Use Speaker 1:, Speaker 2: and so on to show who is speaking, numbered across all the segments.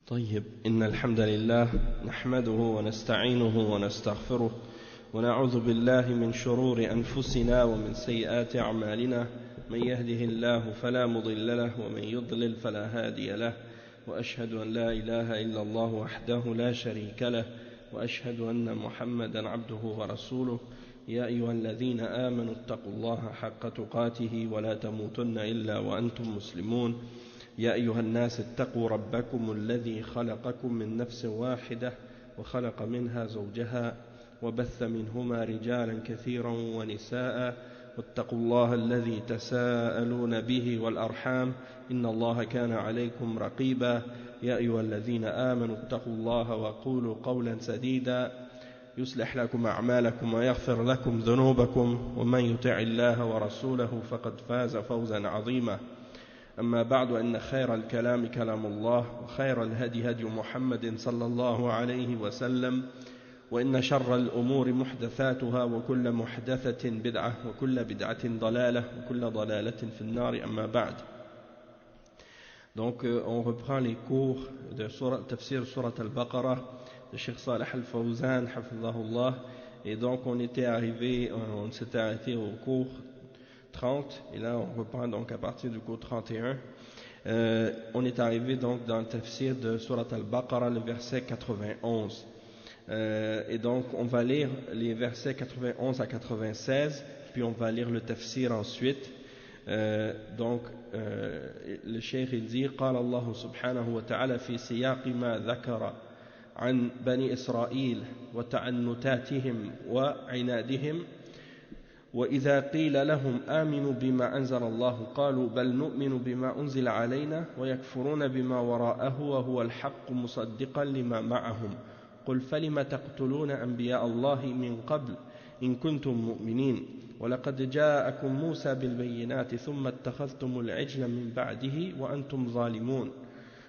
Speaker 1: طيب إن الحمد لله نحمده ونستعينه ونستغفره ونعوذ بالله من شرور أنفسنا ومن سيئات أعمالنا من يهده الله فلا مضل له ومن يضلل فلا هادي له وأشهد أن لا إله إلا الله وحده لا شريك له وأشهد أن محمدا عبده ورسوله يا أيها الذين آمنوا اتقوا الله حق تقاته ولا تموتن إلا وأنتم مسلمون يا أيها الناس اتقوا ربكم الذي خلقكم من نفس واحدة وخلق منها زوجها وبث منهما رجالا كثيرا ونساء واتقوا الله الذي تساءلون به والأرحام إن الله كان عليكم رقيبا يا أيها الذين آمنوا اتقوا الله وقولوا قولا سديدا يصلح لكم أعمالكم ويغفر لكم ذنوبكم ومن يطع الله ورسوله فقد فاز فوزا عظيما أما بعد أن خير الكلام كلام الله وخير الهدي هدي محمد صلى الله عليه وسلم وإن شر الأمور محدثاتها وكل محدثة بدعة وكل بدعة ضلالة وكل ضلالة في النار أما بعد. Donc on reprend les cours de Tafsir Surat Al-Baqarah de Cheikh Salih Al-Fawzan hafidhahullah, et donc on s'était arrêté au cours 30 et là on reprend donc à partir du cours 31. On est arrivé donc dans le tafsir de Surat Al-Baqarah, le verset 91, et donc on va lire les versets 91 à 96 puis on va lire le tafsir ensuite. Donc le cheikh il dit قال الله سبحانه وتعالى في سياق ما ذكر عن بني إسرائيل وتعنتاتهم وعنادهم وإذا قيل لهم آمنوا بما أنزل الله قالوا بل نؤمن بما أنزل علينا ويكفرون بما وراءه وهو الحق مصدقا لما معهم قل فلم تقتلون أنبياء الله من قبل إن كنتم مؤمنين ولقد جاءكم موسى بالبينات ثم اتخذتم العجل من بعده وأنتم ظالمون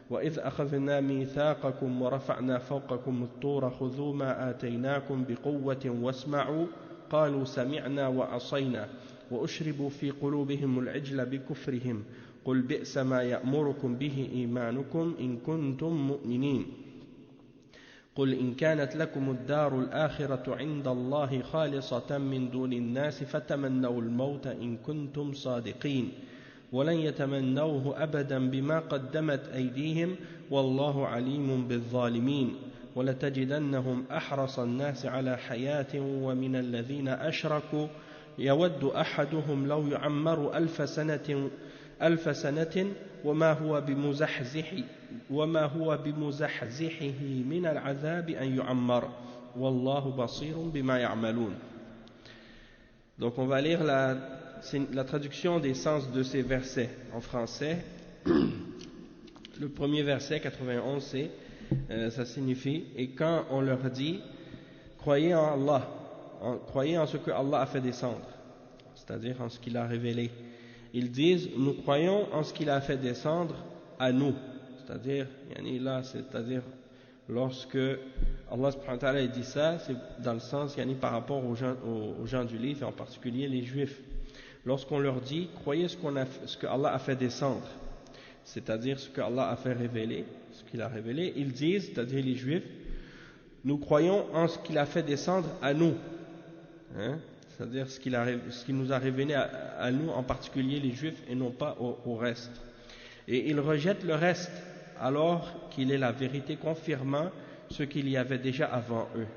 Speaker 1: وإذ أخذنا ميثاقكم ورفعنا فوقكم الطور خذوا ما آتيناكم بقوة واسمعوا قالوا سمعنا وعصينا وأشربوا في قلوبهم العجل بكفرهم قل بئس ما يأمركم به إيمانكم إن كنتم مؤمنين قل إن كانت لكم الدار الآخرة عند الله خالصة من دون الناس فتمنوا الموت إن كنتم صادقين ولن يتمنوه أبدا بما قدمت أيديهم والله عليم بالظالمين ولتجدنهم أحرص الناس على حياة ومن الذين أشركوا يود أحدهم لو يعمر ألف سنة وما هو بمزحزحه من العذاب أن يعمر والله بصير بما يعملون. Donc on va lire la traduction des sens de ces versets en français. Le premier verset 91 c'est ça signifie et quand on leur dit croyez en Allah, croyez en ce que Allah a fait descendre, c'est-à-dire en ce qu'il a révélé, ils disent nous croyons en ce qu'il a fait descendre à nous, c'est-à-dire lorsque Allah subhanahu wa ta'ala dit ça, c'est dans le sens par rapport aux gens du livre et en particulier les juifs. Lorsqu'on leur dit croyez ce que Allah a fait descendre, c'est-à-dire ce que Allah a fait révéler, ce qu'il a révélé, ils disent, c'est-à-dire les juifs, nous croyons en ce qu'il a fait descendre à nous, c'est-à-dire ce qu'il nous a révélé à nous, en particulier les juifs, et non pas au reste. Et ils rejettent le reste, alors qu'il est la vérité confirmant ce qu'il y avait déjà avant eux,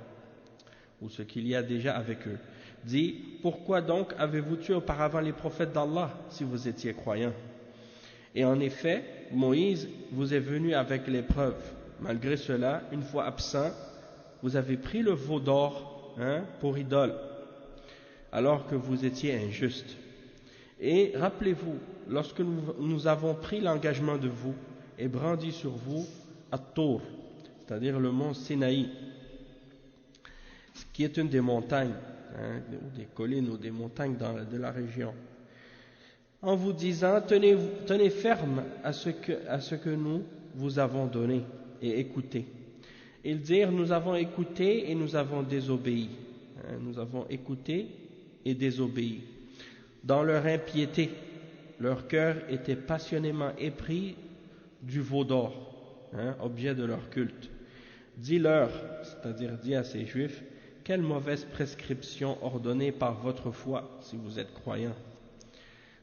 Speaker 1: ou ce qu'il y a déjà avec eux. Dit, pourquoi donc avez-vous tué auparavant les prophètes d'Allah si vous étiez croyants? Et en effet, Moïse vous est venu avec les preuves. Malgré cela, une fois absent, vous avez pris le veau d'or pour idole, alors que vous étiez injuste. Et rappelez-vous, lorsque nous avons pris l'engagement de vous et brandi sur vous At-Tour, c'est-à-dire le mont Sinaï, qui est une des montagnes, ou des collines ou des montagnes de la région, en vous disant tenez ferme à ce que nous vous avons donné et écoutez. Ils dirent nous avons écouté et nous avons désobéi. Nous avons écouté et désobéi. Dans leur impiété, leur cœur était passionnément épris du veau d'or. objet de leur culte. Dis-leur, c'est-à-dire dis à ces juifs, quelle mauvaise prescription ordonnée par votre foi si vous êtes croyants.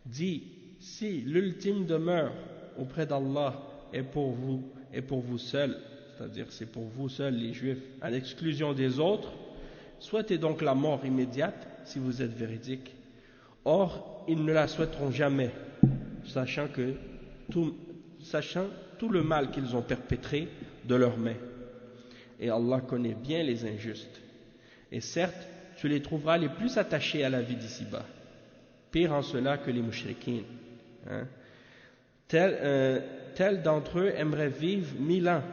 Speaker 1: Dis, si l'ultime demeure auprès d'Allah est pour vous seuls, c'est-à-dire c'est pour vous seuls les juifs, à l'exclusion des autres, souhaitez donc la mort immédiate si vous êtes véridiques. Or, ils ne la souhaiteront jamais, sachant tout le mal qu'ils ont perpétré de leurs mains. Et Allah connaît bien les injustes. Et certes, tu les trouveras les plus attachés à la vie d'ici-bas. Pire en cela que les mouchriquins. Tel d'entre eux aimerait vivre 1000 ans.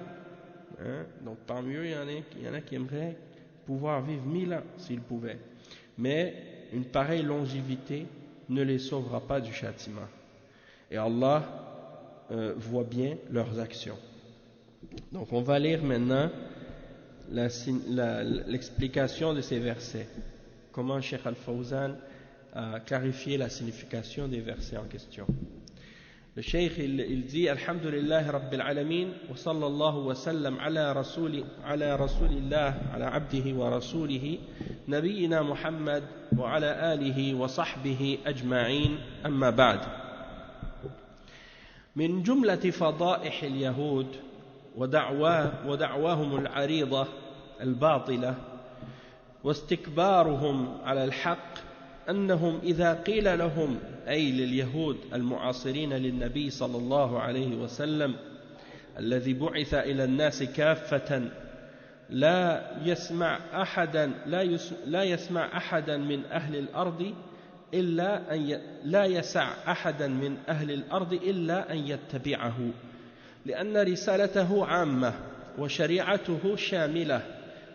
Speaker 1: Donc parmi eux, il y en a qui aimeraient pouvoir vivre 1000 ans s'ils pouvaient. Mais une pareille longévité ne les sauvera pas du châtiment. Et Allah voit bien leurs actions. Donc on va lire maintenant l'explication de ces versets. Comment Cheikh Al-Fawzan a clarifié la signification des versets en question. Le Cheikh il dit Alhamdulillah Rabbil Alamin wa sallallahu wa sallam ala rasulillah ala abdihi wa rasulihi nabiyyina Muhammad wa ala alihi wa sahbihi ajma'in amma ba'd. من جملة فضائح اليهود ودعواهم العريضة الباطلة واستكبارهم على الحق أنهم إذا قيل لهم أي لليهود المعاصرين للنبي صلى الله عليه وسلم الذي بعث إلى الناس كافة لا يسمع أحدا من أهل الأرض لا يسع أحدا من أهل الأرض إلا أن يتبعه لأن رسالته عامة وشريعته شاملة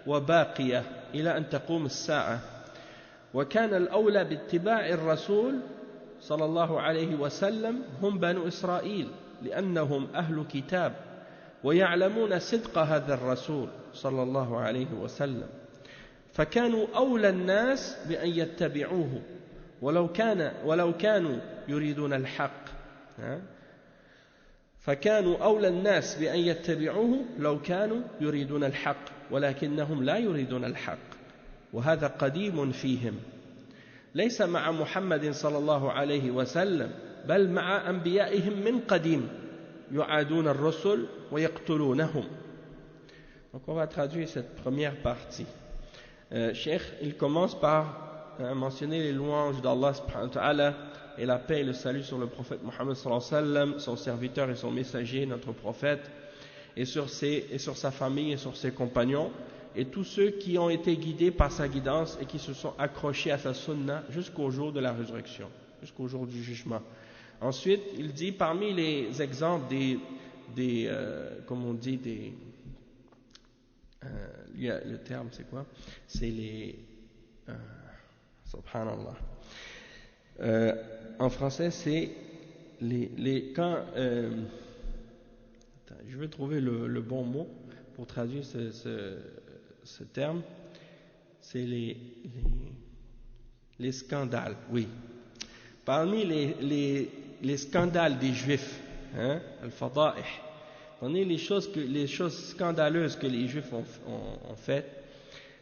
Speaker 1: وباقية إلى أن تقوم الساعة وكان الأولى باتباع الرسول صلى الله عليه وسلم هم بنو إسرائيل لأنهم أهل كتاب ويعلمون صدق هذا الرسول صلى الله عليه وسلم فكانوا أولى الناس بأن يتبعوه ولو كانوا يريدون الحق فكانوا أولى الناس بأن يتبعوه لو كانوا يريدون الحق ولكنهم لا يريدون الحق وهذا قديم فيهم ليس مع محمد صلى الله عليه وسلم بل مع أنبيائهم من قديم يعادون الرسل ويقتلونهم. Donc on va traduire cette première partie. Cheikh, il commence par mentionner les louanges d'Allah subhanahu wa ta'ala et la paix et le salut sur le prophète Mohammed sallallahu alayhi wa sallam, son serviteur et son messager, notre prophète, et sur sa famille et sur ses compagnons, et tous ceux qui ont été guidés par sa guidance et qui se sont accrochés à sa sunna jusqu'au jour de la résurrection, jusqu'au jour du jugement. Ensuite, il dit parmi les exemples comme on dit, le terme c'est quoi? C'est les subhanallah. En français, c'est quand je vais trouver le bon mot pour traduire ce terme. C'est les scandales, oui. Parmi les scandales des Juifs, al-fada'ih, parmi les choses scandaleuses que les Juifs ont faites,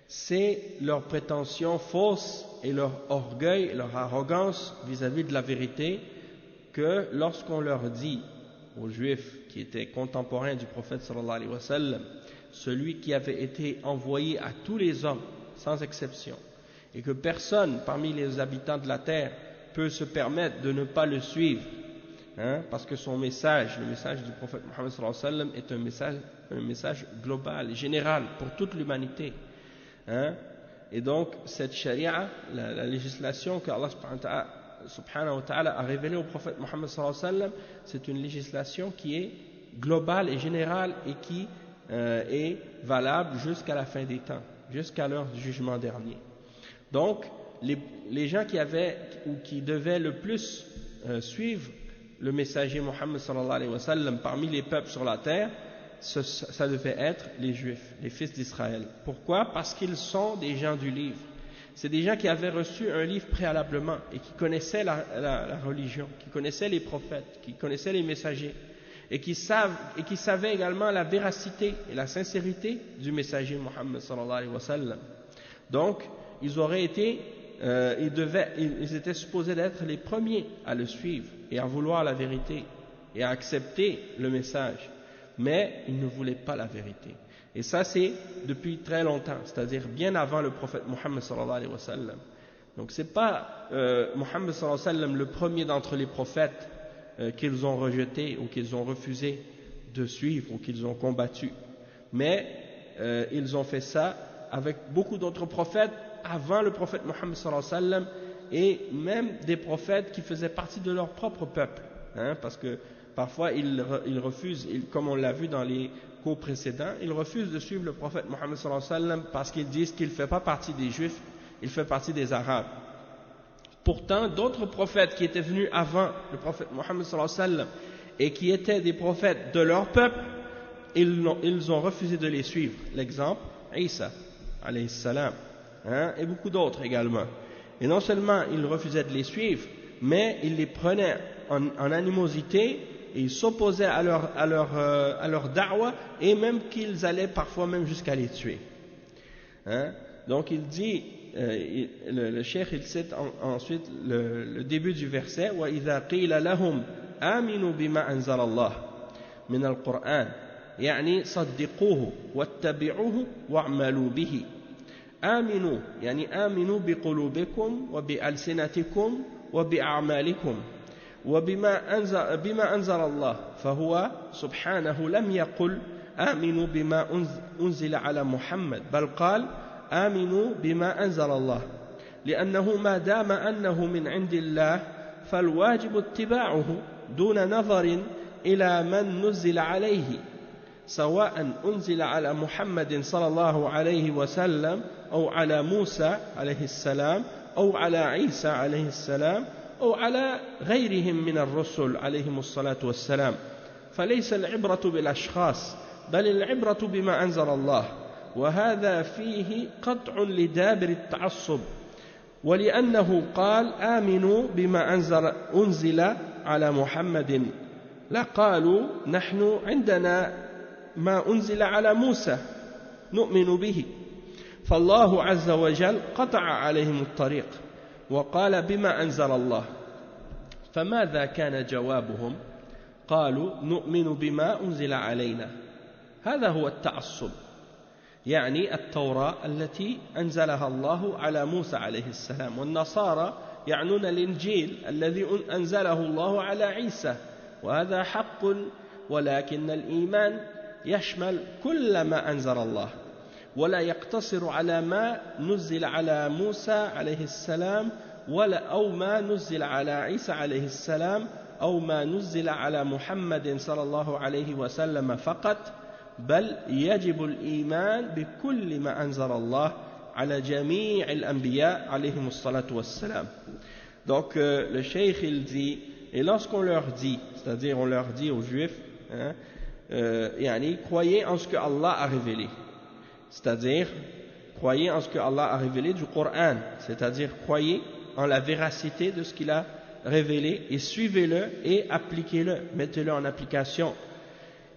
Speaker 1: c'est leur prétention fausse et leur orgueil, leur arrogance vis-à-vis de la vérité, que lorsqu'on leur dit aux Juifs qui étaient contemporains du prophète sallallahu alayhi wa sallam, celui qui avait été envoyé à tous les hommes sans exception, et que personne parmi les habitants de la terre peut se permettre de ne pas le suivre, parce que son message, le message du prophète Mohammed sallallahu alayhi wa sallam est un message global, général pour toute l'humanité. Et donc cette charia, la législation que Allah subhanahu wa ta'ala a révélée au prophète Mohammed sallallahu alayhi wa sallam, c'est une législation qui est globale et générale et qui est valable jusqu'à la fin des temps, jusqu'à l'heure du jugement dernier. Donc les gens qui devaient le plus suivre le messager Mohammed sallallahu alayhi wa sallam parmi les peuples sur la terre, ça devait être les Juifs, les fils d'Israël. Pourquoi? Parce qu'ils sont des gens du livre. C'est des gens qui avaient reçu un livre préalablement et qui connaissaient la religion, qui connaissaient les prophètes, qui connaissaient les messagers. et qui savaient également la véracité et la sincérité du messager Muhammad sallallahu alayhi wa sallam. Donc, ils auraient été, ils étaient supposés d'être les premiers à le suivre et à vouloir la vérité et à accepter le message, mais ils ne voulaient pas la vérité. Et ça, c'est depuis très longtemps, c'est-à-dire bien avant le prophète Muhammad sallallahu alayhi wa sallam. Donc, c'est pas Muhammad sallallahu alayhi wa sallam le premier d'entre les prophètes qu'ils ont rejeté ou qu'ils ont refusé de suivre ou qu'ils ont combattu, mais ils ont fait ça avec beaucoup d'autres prophètes avant le prophète Muhammad sallallahu alayhi wa sallam, et même des prophètes qui faisaient partie de leur propre peuple, parce que parfois ils refusent, comme on l'a vu dans les cours précédents, ils refusent de suivre le prophète Muhammad sallallahu alayhi wa sallam parce qu'ils disent qu'il ne fait pas partie des Juifs, il fait partie des Arabes. Pourtant, d'autres prophètes qui étaient venus avant le prophète Muhammad sallallahu alayhi wa sallam et qui étaient des prophètes de leur peuple, ils ont refusé de les suivre. L'exemple, Isa alayhi salam, et beaucoup d'autres également. Et non seulement ils refusaient de les suivre, mais ils les prenaient en animosité et ils s'opposaient à leur da'wa, et même qu'ils allaient parfois même jusqu'à les tuer. Donc il dit, le cheikh il cite ensuite le début du verset, وَإِذَا قِيلَ لَهُمْ آمِنُوا بِمَا أَنزَلَ اللَّهُ مِنَ الْقُرْآنِ يعني صدقوه واتبعوه واعملوا به. آمنوا يعني آمنوا بقلوبكم وبألسنتكم وبأعمالكم بما أنزل الله، فهو سبحانه لم يقل آمنوا بما أنزل على محمد، بل قال آمنوا بما أنزل الله، لأنه ما دام أنه من عند الله فالواجب اتباعه دون نظر إلى من نزل عليه، سواء أنزل على محمد صلى الله عليه وسلم أو على موسى عليه السلام أو على عيسى عليه السلام أو على غيرهم من الرسل عليهم الصلاة والسلام. فليس العبرة بالأشخاص بل العبرة بما أنزل الله، وهذا فيه قطع لدابر التعصب، ولأنه قال آمنوا بما أنزل على محمد لقالوا نحن عندنا ما أنزل على موسى نؤمن به، فالله عز وجل قطع عليهم الطريق وقال بما أنزل الله. فماذا كان جوابهم؟ قالوا نؤمن بما أنزل علينا. هذا هو التعصب، يعني التوراة التي أنزلها الله على موسى عليه السلام، والنصارى يعنون الإنجيل الذي أنزله الله على عيسى، وهذا حق، ولكن الإيمان يشمل كل ما أنزل الله ولا يقتصر على ما نزل على موسى عليه السلام أو ما نزل على عيسى عليه السلام أو ما نزل على محمد صلى الله عليه وسلم فقط، بل يجب الإيمان بكل ما أنزل الله على جميع الأنبياء عليهم الصلاة والسلام. Donc le cheikh il dit, et lorsqu'on leur dit, c'est-à-dire on leur dit aux juifs, croyez en ce que Allah a révélé, c'est-à-dire croyez en ce que Allah a révélé du Coran, c'est-à-dire croyez en la véracité de ce qu'il a révélé et suivez-le et appliquez-le, mettez-le en application.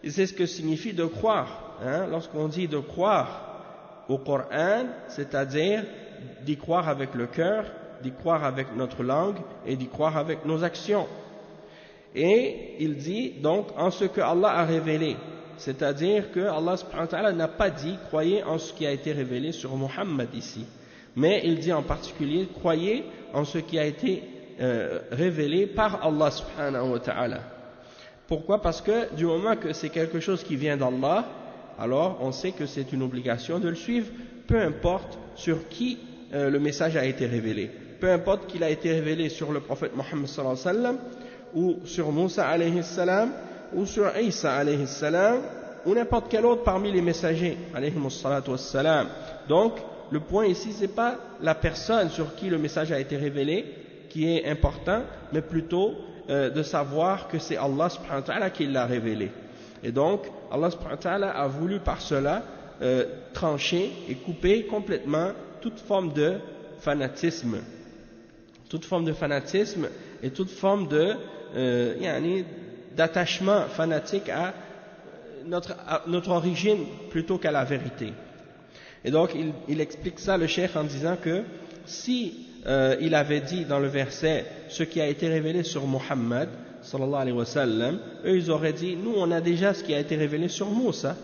Speaker 1: Et c'est ce que signifie de croire. Lorsqu'on dit de croire au Coran, c'est-à-dire d'y croire avec le cœur, d'y croire avec notre langue et d'y croire avec nos actions. Et il dit donc en ce que Allah a révélé, c'est-à-dire que Allah subhanahu wa ta'ala n'a pas dit croyez en ce qui a été révélé sur Muhammad ici, mais il dit en particulier croyez en ce qui a été révélé par Allah subhanahu wa ta'ala. Pourquoi? Parce que du moment que c'est quelque chose qui vient d'Allah, alors on sait que c'est une obligation de le suivre, peu importe sur qui le message a été révélé. Peu importe qu'il a été révélé sur le prophète Mohammed sallallahu alayhi wa sallam, ou sur Moussa alayhi salam, ou sur Isa alayhi salam, ou n'importe quel autre parmi les messagers alayhi salatu wassalam. Donc, le point ici, c'est pas la personne sur qui le message a été révélé qui est important, mais plutôt de savoir que c'est Allah subhanahu wa ta'ala qui l'a révélé. Et donc, Allah subhanahu wa ta'ala a voulu par cela trancher et couper complètement toute forme de fanatisme. Toute forme de fanatisme et toute forme d'attachement fanatique à notre origine plutôt qu'à la vérité. Et donc il explique ça, le cheikh, en disant que si il avait dit dans le verset ce qui a été révélé sur Muhammad sallallahu alayhi wa sallam, eux ils auraient dit nous on a déjà ce qui a été révélé sur Moussa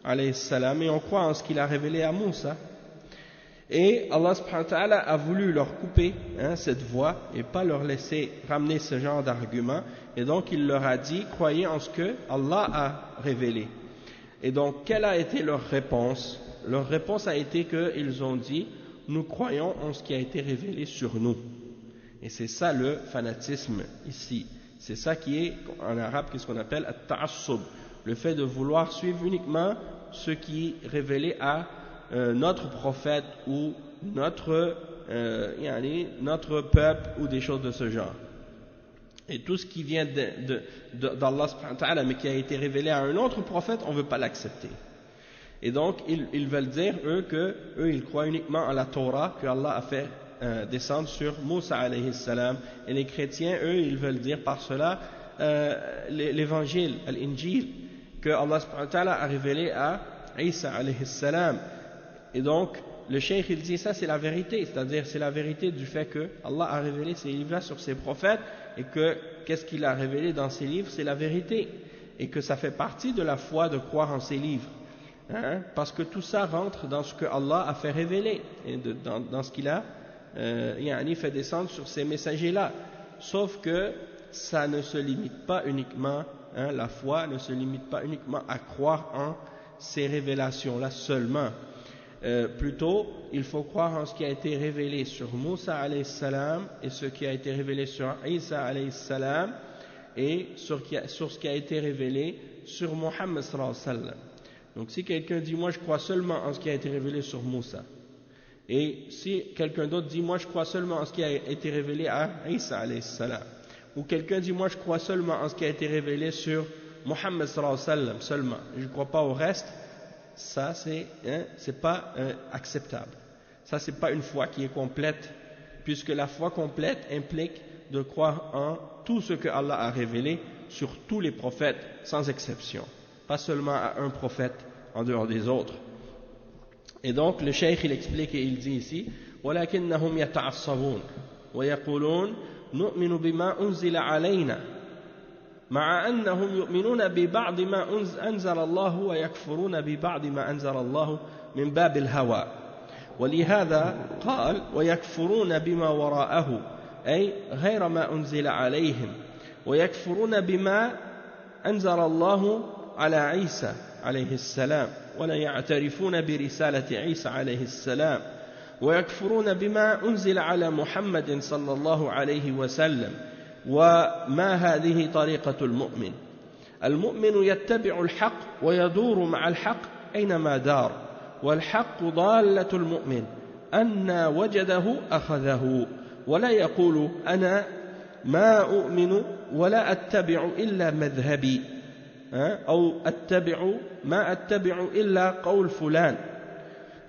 Speaker 1: alayhi salam et on croit en ce qu'il a révélé à Moussa. Et Allah subhanahu wa ta'ala a voulu leur couper cette voie et pas leur laisser ramener ce genre d'argument, et donc il leur a dit croyez en ce que Allah a révélé. Et donc quelle a été leur réponse? Leur réponse a été qu'ils ont dit nous croyons en ce qui a été révélé sur nous. Et c'est ça le fanatisme ici, c'est ça qui est en arabe qu'est-ce qu'on appelle at-ta'assub, le fait de vouloir suivre uniquement ce qui est révélé à notre prophète ou notre peuple ou des choses de ce genre. Et tout ce qui vient d'Allah subhanahu wa ta'ala mais qui a été révélé à un autre prophète, on ne veut pas l'accepter. Et donc ils veulent dire eux ils croient uniquement en la Torah que Allah a fait descendre sur Moussa alayhi salam, et les chrétiens eux ils veulent dire par cela l'évangile, l'Injil, que Allah subhanahu wa ta'ala a révélé à Isa alayhi salam. Et donc, le cheikh il dit ça c'est la vérité, c'est-à-dire c'est la vérité du fait que Allah a révélé ses livres sur ses prophètes, et que qu'est-ce qu'il a révélé dans ses livres, c'est la vérité, et que ça fait partie de la foi de croire en ses livres, parce que tout ça rentre dans ce que Allah a fait révéler, et dans ce qu'il a fait descendre sur ces messagers-là. Sauf que ça ne se limite pas uniquement, la foi ne se limite pas uniquement à croire en ces révélations-là seulement. Plutôt, il faut croire en ce qui a été révélé sur Moussa alayhi salam et ce qui a été révélé sur Isa alayhi salam et sur ce qui a été révélé sur Muhammad sallallahu alayhi wa sallam. Donc si quelqu'un dit moi je crois seulement en ce qui a été révélé sur Moussa, et si quelqu'un d'autre dit moi je crois seulement en ce qui a été révélé à Isa alayhi salam, ou quelqu'un dit moi je crois seulement en ce qui a été révélé sur Muhammad sallallahu alayhi wa sallam seulement, je ne crois pas au reste, ça c'est pas acceptable. Ça c'est pas une foi qui est complète, puisque la foi complète implique de croire en tout ce que Allah a révélé sur tous les prophètes sans exception, pas seulement à un prophète en dehors des autres. Et donc le cheikh il explique et il dit ici وَلَكِنَّهُمْ يَتَعَصَّبُونَ وَيَقُولُونَ نُؤْمِنُ بِمَا أُنزِلَ عَلَيْنَا مع أنهم يؤمنون ببعض ما أنزل الله ويكفرون ببعض ما أنزل الله من باب الهوى. ولهذا قال ويكفرون بما وراءه أي غير ما أنزل عليهم، ويكفرون بما أنزل الله على عيسى عليه السلام ولا يعترفون برسالة عيسى عليه السلام، ويكفرون بما أنزل على محمد صلى الله عليه وسلم. وما هذه طريقة المؤمن؟ المؤمن يتبع الحق ويدور مع الحق أينما دار، والحق ضالة المؤمن أن وجده أخذه، ولا يقول أنا ما أؤمن ولا أتبع إلا مذهبي، أو ما أتبع إلا قول فلان.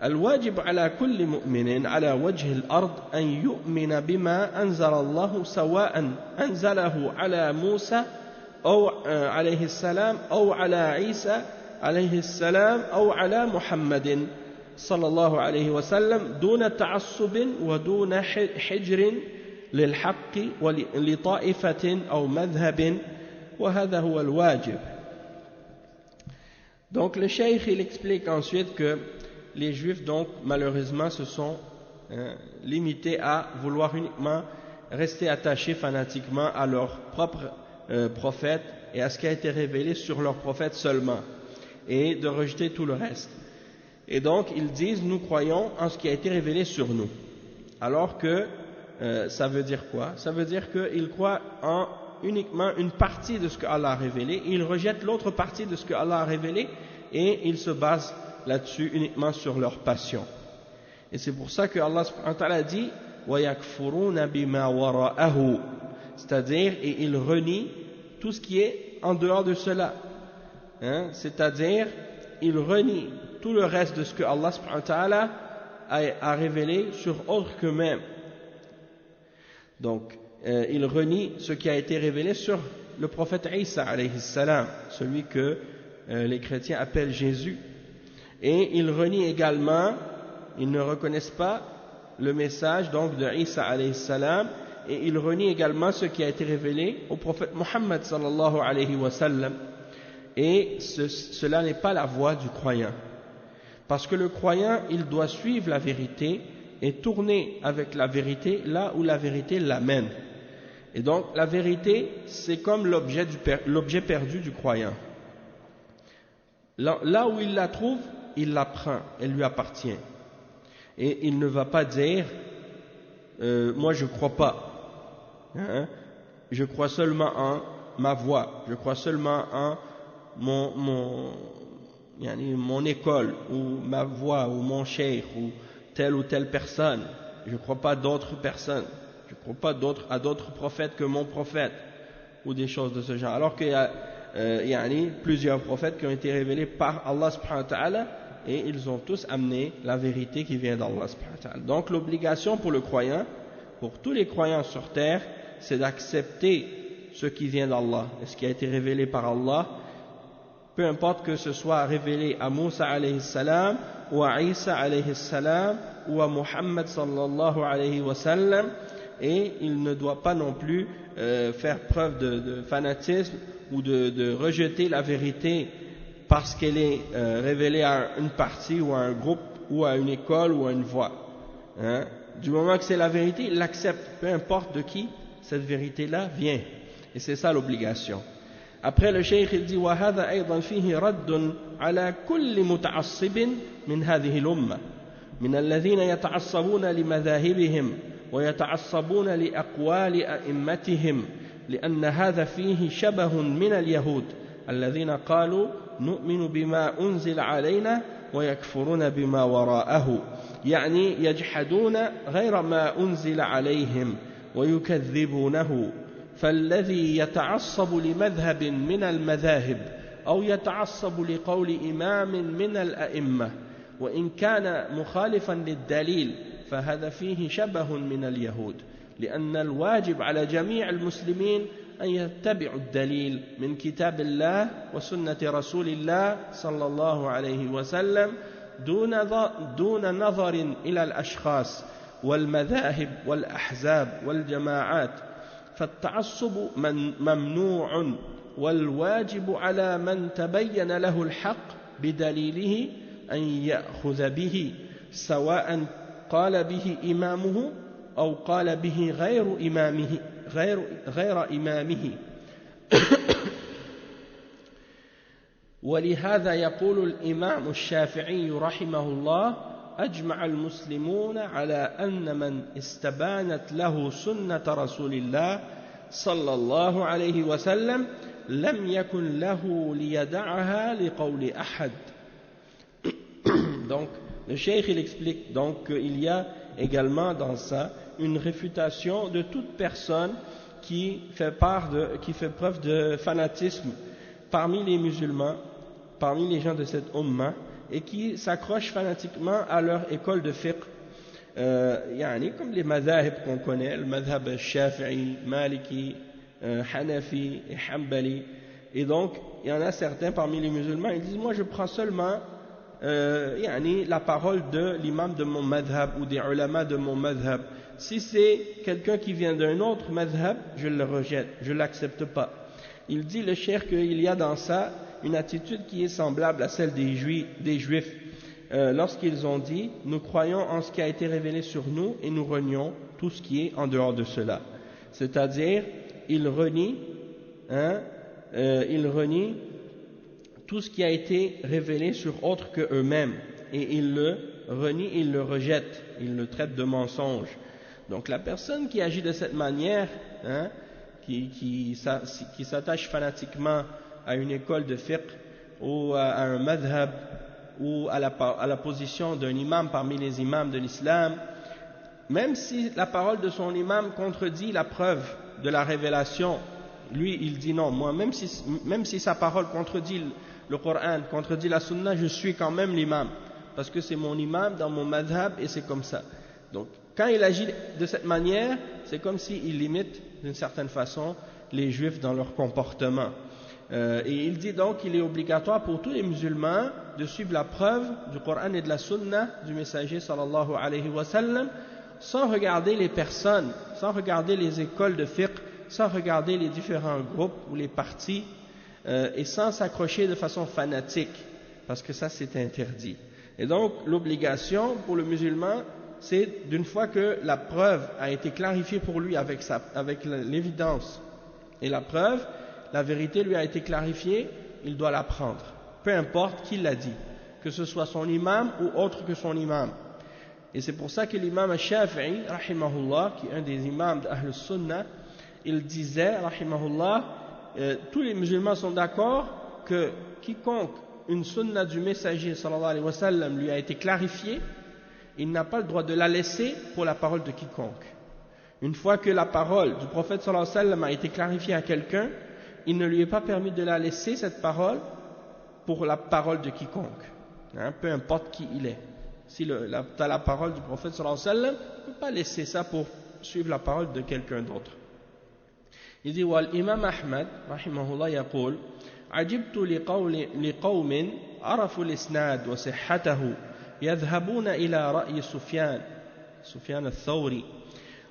Speaker 1: الواجب على كل مؤمن على وجه الأرض أن يؤمن بما أنزل الله، سواء أنزله على موسى أو عليه السلام أو على عيسى عليه السلام أو على محمد صلى الله عليه وسلم، دون تعصب ودون حجر للحق ولطائفة أو مذهب، وهذا هو الواجب. Donc le cheikh il explique ensuite que les juifs donc malheureusement se sont limités à vouloir uniquement rester attachés fanatiquement à leur propre prophète et à ce qui a été révélé sur leur prophète seulement, et de rejeter tout le reste. Et donc ils disent nous croyons en ce qui a été révélé sur nous, alors que ça veut dire quoi? Ça veut dire qu'ils croient en uniquement une partie de ce que Allah a révélé, et ils rejettent l'autre partie de ce que Allah a révélé, et ils se basent là-dessus uniquement sur leur passion. Et c'est pour ça que Allah subhanahu wa ta'ala dit وَيَكْفُرُونَ بِمَا وَرَاءَهُ, c'est-à-dire et ils renient tout ce qui est en dehors de cela, c'est-à-dire ils renient tout le reste de ce que Allah subhanahu wa ta'ala a révélé sur autre qu'eux-mêmes. Donc ils renient ce qui a été révélé sur le prophète Isa alayhi salam, celui que les chrétiens appellent Jésus. Et ils renient également, ils ne reconnaissent pas le message donc de Isa alayhi salam, et ils renient également ce qui a été révélé au prophète Muhammad sallallahu alayhi wa sallam. Et cela n'est pas la voie du croyant. Parce que le croyant, il doit suivre la vérité et tourner avec la vérité là où la vérité l'amène. Et donc la vérité, c'est comme l'objet perdu du croyant. Là où il la trouve, il la prend, elle lui appartient. Et il ne va pas dire moi je crois pas, hein? Je crois seulement en ma voie, je crois seulement en mon école, ou ma voix, ou mon cheikh, ou telle personne. Je ne crois pas d'autres personnes. Je ne crois pas à d'autres prophètes que mon prophète, ou des choses de ce genre. Alors qu'il y a plusieurs prophètes qui ont été révélés par Allah subhanahu wa ta'ala, et ils ont tous amené la vérité qui vient d'Allah subhanahu wa ta'ala. Donc l'obligation pour le croyant, pour tous les croyants sur terre, c'est d'accepter ce qui vient d'Allah, et ce qui a été révélé par Allah, peu importe que ce soit révélé à Moussa alayhi salam, ou à Isa alayhi salam, ou à Muhammad sallallahu alayhi wa sallam, et il ne doit pas non plus faire preuve de fanatisme ou de rejeter la vérité parce qu'elle est révélée à une partie ou à un groupe ou à une école ou à une voie. Hein? Du moment que c'est la vérité, il l'accepte, peu importe de qui cette vérité-là vient. Et c'est ça l'obligation. Après le cheikh il dit وهذا أيضا فيه رد على كل متعصب من هذه الأمة من الذين يتعصبون لمذاهبهم ويتعصبون لأقوال أئمتهم لأن هذا فيه شبه من اليهود الذين قالوا نؤمن بما أنزل علينا ويكفرون بما وراءه يعني يجحدون غير ما أنزل عليهم ويكذبونه فالذي يتعصب لمذهب من المذاهب أو يتعصب لقول إمام من الأئمة وإن كان مخالفا للدليل فهذا فيه شبه من اليهود لأن الواجب على جميع المسلمين أن يتبعوا الدليل من كتاب الله وسنة رسول الله صلى الله عليه وسلم دون نظر إلى الأشخاص والمذاهب والأحزاب والجماعات فالتعصب ممنوع والواجب على من تبين له الحق بدليله أن يأخذ به سواء قال به إمامه أو قال به غير إمامه ولهذا يقول الإمام الشافعي رحمه الله أجمع المسلمون على أن من استبانت له سنة رسول الله صلى الله عليه وسلم لم يكن له ليدعها لقول أحد. Donc le cheikh il explique donc qu'il y a également dans ça une réfutation de toute personne qui fait preuve de fanatisme parmi les musulmans, parmi les gens de cette umma, et qui s'accrochent fanatiquement à leur école de fiqh, comme les madhahib qu'on connaît, le madhab shafi'i, maliki, hanafi et hanbali. Et donc, il y en a certains parmi les musulmans, ils disent, moi je prends seulement la parole de l'imam de mon madhab ou des ulama de mon madhab. Si c'est quelqu'un qui vient d'un autre madhab, je le rejette, je ne l'accepte pas. Il dit le cheikh qu'il y a dans ça une attitude qui est semblable à celle des juifs lorsqu'ils ont dit nous croyons en ce qui a été révélé sur nous et nous renions tout ce qui est en dehors de cela. C'est-à-dire ils renient tout ce qui a été révélé sur autre que eux-mêmes et ils le renient, ils le rejettent, ils le traitent de mensonge. Donc la personne qui agit de cette manière, qui s'attache fanatiquement à une école de fiqh ou à un madhab ou à la position d'un imam parmi les imams de l'islam, même si la parole de son imam contredit la preuve de la révélation, lui il dit non, moi même si sa parole contredit le Coran, contredit la sunna, je suis quand même l'imam parce que c'est mon imam dans mon madhab et c'est comme ça. Donc quand il agit de cette manière, c'est comme s'il limite d'une certaine façon les juifs dans leur comportement. Et il dit donc qu'il est obligatoire pour tous les musulmans de suivre la preuve du Coran et de la Sunna du messager sallallahu alayhi wa sallam, sans regarder les personnes, sans regarder les écoles de fiqh, sans regarder les différents groupes ou les partis, et sans s'accrocher de façon fanatique, parce que ça c'est interdit. Et donc l'obligation pour le musulman, c'est d'une fois que la preuve a été clarifiée pour lui avec l'évidence et la preuve, la vérité lui a été clarifiée, il doit la prendre, peu importe qui l'a dit, que ce soit son imam ou autre que son imam. Et c'est pour ça que l'imam Shafi'i, rahimahullah, qui est un des imams d'Ahl Sunnah, il disait, rahimahullah, tous les musulmans sont d'accord que quiconque une sunna du messager sallallahu alayhi wa sallam lui a été clarifiée, il n'a pas le droit de la laisser pour la parole de quiconque. Une fois que la parole du prophète sallallahu alayhi wa sallam a été clarifiée à quelqu'un, il ne lui est pas permis de la laisser, cette parole, pour la parole de quiconque, hein, peu importe qui il est. Si tu as la parole du prophète sallallahu alayhi wa sallam, tu ne peux pas laisser ça pour suivre la parole de quelqu'un d'autre. Il dit, والإمام أحمد رحمه الله يقول عجبت لقوم عرفوا الإسناد وصحته يذهبون إلى رأي سفيان الثوري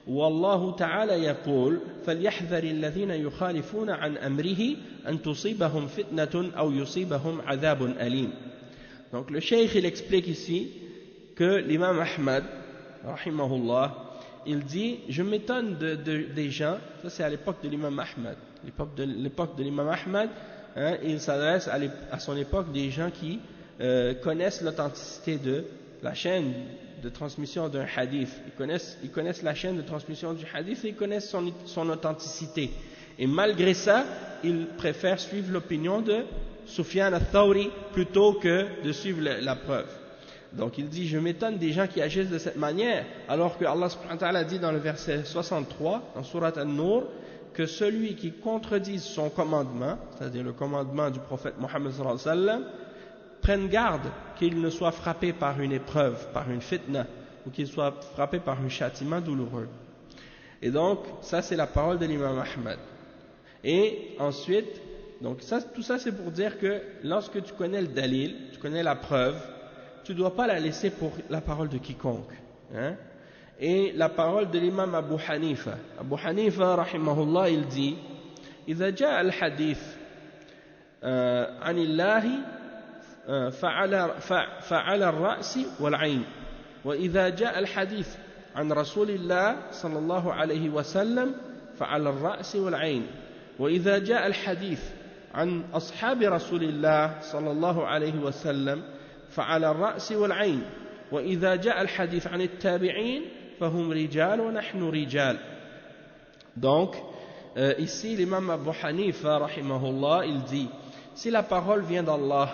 Speaker 1: والله تعالى يقول فليحذر الذين يخالفون عن أمره أن تصيبهم فتنة أو يصيبهم عذاب أليم. Donc le cheikh il explique ici que l'imam Ahmad rahimahullah il dit je m'étonne des gens, ça c'est à l'époque de l'imam Ahmad, l'époque de l'imam Ahmad, hein, il s'adresse à son époque des gens qui connaissent l'authenticité de la chaîne de transmission d'un hadith, ils connaissent la chaîne de transmission du hadith et ils connaissent son authenticité, et malgré ça ils préfèrent suivre l'opinion de Sufyan al-Thawri plutôt que de suivre la preuve. Donc il dit je m'étonne des gens qui agissent de cette manière, alors que Allah subhanahu wa ta'ala dit dans le verset 63 dans Surat An-Nur que celui qui contredise son commandement, c'est-à-dire le commandement du prophète Mohammed sallallahu alayhi wa sallam, prenne garde qu'il ne soit frappé par une épreuve, par une fitna, ou qu'il soit frappé par un châtiment douloureux. Et donc ça c'est la parole de l'imam Ahmad. Et ensuite, donc tout ça c'est pour dire que lorsque tu connais le dalil, tu connais la preuve, tu ne dois pas la laisser pour la parole de quiconque, hein? Et la parole de l'imam Abu Hanifa, rahimahullah, il dit إذا جاء الحديث عن الله فعلى الرأس والعين وإذا جاء الحديث عن رسول الله صلى الله عليه وسلم فعلى الرأس والعين وإذا جاء الحديث عن أصحاب رسول الله صلى الله عليه وسلم فعلى الرأس والعين وإذا جاء الحديث عن التابعين فهم رجال ونحن رجال. Donc ici l'imam Abu Hanifa rahimahullah il dit si la parole vient d'Allah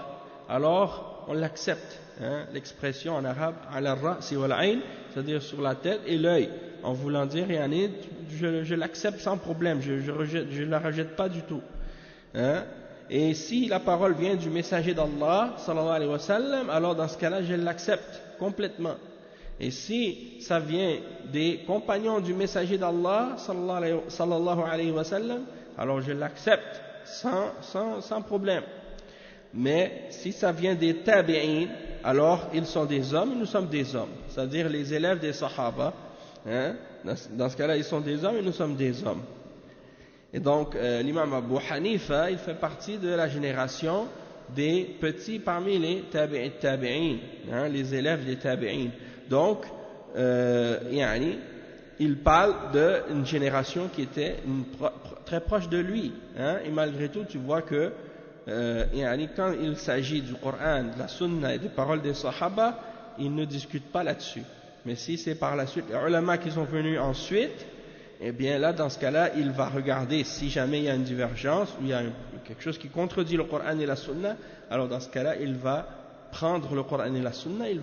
Speaker 1: alors on l'accepte, hein, l'expression en arabe ala ra'si wal ayn, c'est-à-dire sur la tête et l'œil, en voulant dire yani, je l'accepte sans problème, je la rejette pas du tout, hein. Et si la parole vient du messager d'Allah sallallahu alayhi wa sallam, alors dans ce cas-là je l'accepte complètement. Et si ça vient des compagnons du messager d'Allah sallallahu alayhi wa sallam, alors je l'accepte sans problème. Mais si ça vient des tabi'in, alors ils sont des hommes et nous sommes des hommes, c'est-à-dire les élèves des sahaba, hein? Dans ce cas-là ils sont des hommes et nous sommes des hommes. Et donc l'imam Abu Hanifa il fait partie de la génération des petits parmi les tabi'in, hein, les élèves des tabi'in. Donc il parle d'une génération qui était très proche de lui, hein, et malgré tout tu vois que quand il s'agit du Coran, de la Sunna et des paroles des Sahaba, ils ne discutent pas là-dessus. Mais si c'est par la suite les ulama qui sont venus ensuite, eh bien là dans ce cas-là il va regarder si jamais il y a une divergence ou il y a quelque chose qui contredit le Coran et la Sunna, alors dans ce cas-là il va prendre le Coran et la Sunna, il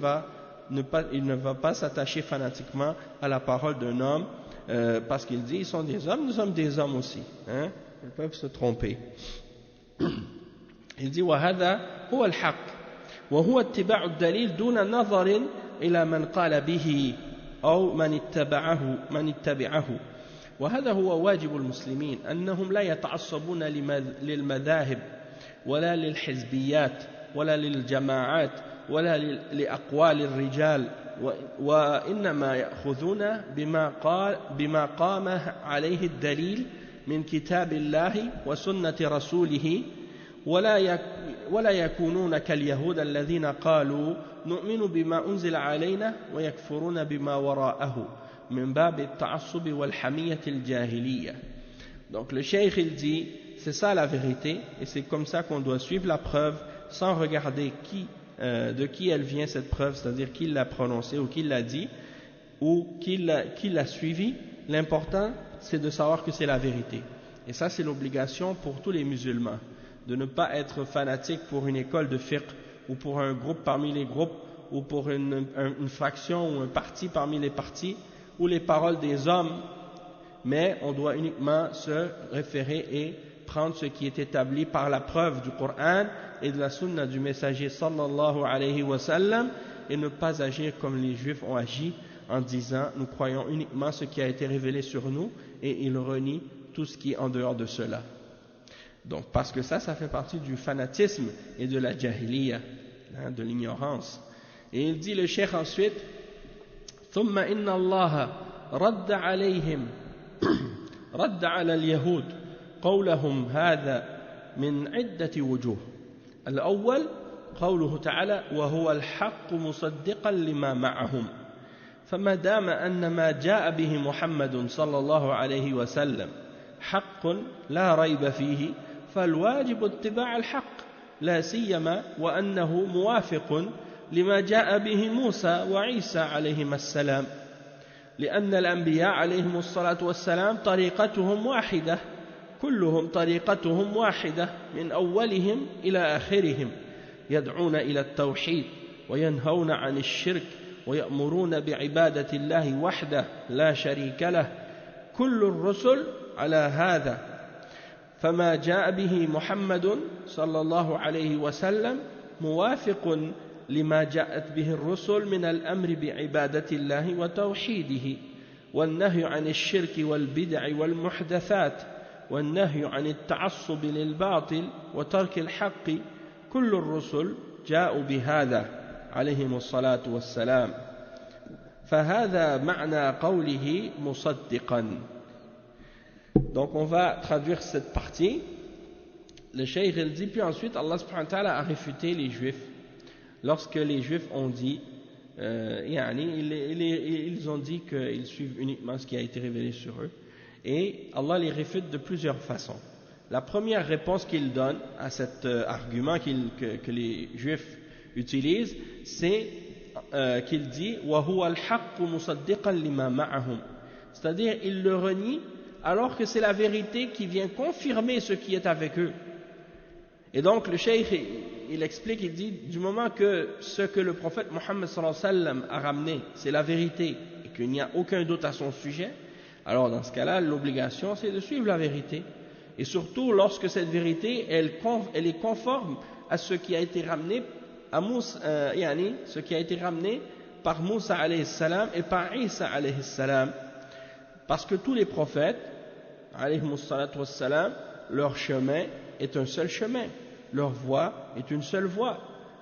Speaker 1: ne va pas s'attacher fanatiquement à la parole d'un homme, parce qu'il dit ils sont des hommes, nous sommes des hommes aussi, hein? Ils peuvent se tromper. Il dit وهذا هو الحق وهو اتباع الدليل دون نظر إلى من قال به أو من اتبعه وهذا هو واجب المسلمين أنهم لا يتعصبون للمذاهب ولا للحزبيات ولا للجماعات ولا لأقوال الرجال وإنما يأخذون بما قام عليه الدليل من كتاب الله وسنة رسوله ولا يكونون كاليهود الذين قالوا نؤمن بما أنزل علينا ويكفرون بما وراءه من باب التعصب والحمية الجاهلية. Donc le cheikh il dit c'est ça la vérité et c'est comme ça qu'on doit suivre la preuve sans regarder de qui elle vient cette preuve, c'est-à-dire qui l'a prononcée ou qui l'a dit ou qui l'a suivi. L'important c'est de savoir que c'est la vérité et ça c'est l'obligation pour tous les musulmans, de ne pas être fanatique pour une école de fiqh ou pour un groupe parmi les groupes ou pour une fraction ou un parti parmi les partis ou les paroles des hommes, mais on doit uniquement se référer et prendre ce qui est établi par la preuve du Coran et de la sunna du messager sallallahu alayhi wa sallam et ne pas agir comme les juifs ont agi en disant nous croyons uniquement ce qui a été révélé sur nous et ils renient tout ce qui est en dehors de cela. Donc parce que ça fait partie du fanatisme et de la jahiliya, de l'ignorance. Et il dit le cheikh ensuite ثم إن الله رد عليهم رد على اليهود قولهم هذا من عدة وجوه. الأول قوله تعالى وهو الحق مصدقا لما معهم، فما دام أن ما جاء به محمد صلى الله عليه وسلم حق لا ريب فيه فالواجب اتباع الحق لا سيما وأنه موافق لما جاء به موسى وعيسى عليهما السلام، لأن الأنبياء عليهم الصلاة والسلام طريقتهم واحدة، كلهم طريقتهم واحدة من أولهم إلى آخرهم، يدعون إلى التوحيد وينهون عن الشرك ويأمرون بعبادة الله وحده لا شريك له، كل الرسل على هذا، فما جاء به محمد صلى الله عليه وسلم موافق لما جاءت به الرسل من الأمر بعبادة الله وتوحيده والنهي عن الشرك والبدع والمحدثات والنهي عن التعصب للباطل وترك الحق، كل الرسل جاءوا بهذا عليهم الصلاة والسلام، فهذا معنى قوله مصدقا. Donc on va traduire cette partie. Le cheikh il dit puis ensuite Allah subhanahu wa ta'ala a réfuté les juifs lorsque les juifs ont dit ils ont dit qu'ils suivent uniquement ce qui a été révélé sur eux et Allah les réfute de plusieurs façons. La première réponse qu'il donne à cet argument que les juifs utilisent, c'est qu'il dit وَهُوَ الْحَقُّ مُصَدِّقًا لِمَا مَعَهُمْ, c'est-à-dire il le renie alors que c'est la vérité qui vient confirmer ce qui est avec eux. Et donc le cheikh il explique, il dit du moment que ce que le prophète Mohammed sallallahu alayhi wa sallam a ramené c'est la vérité et qu'il n'y a aucun doute à son sujet, alors dans ce cas-là l'obligation c'est de suivre la vérité, et surtout lorsque cette vérité elle est conforme à ce qui a été ramené à Moussa, ce qui a été ramené par Moussa alayhi salam et par Isa alayhi salam, parce que tous les prophètes alayhi salam, leur chemin est un seul chemin, leur voie est une seule voie,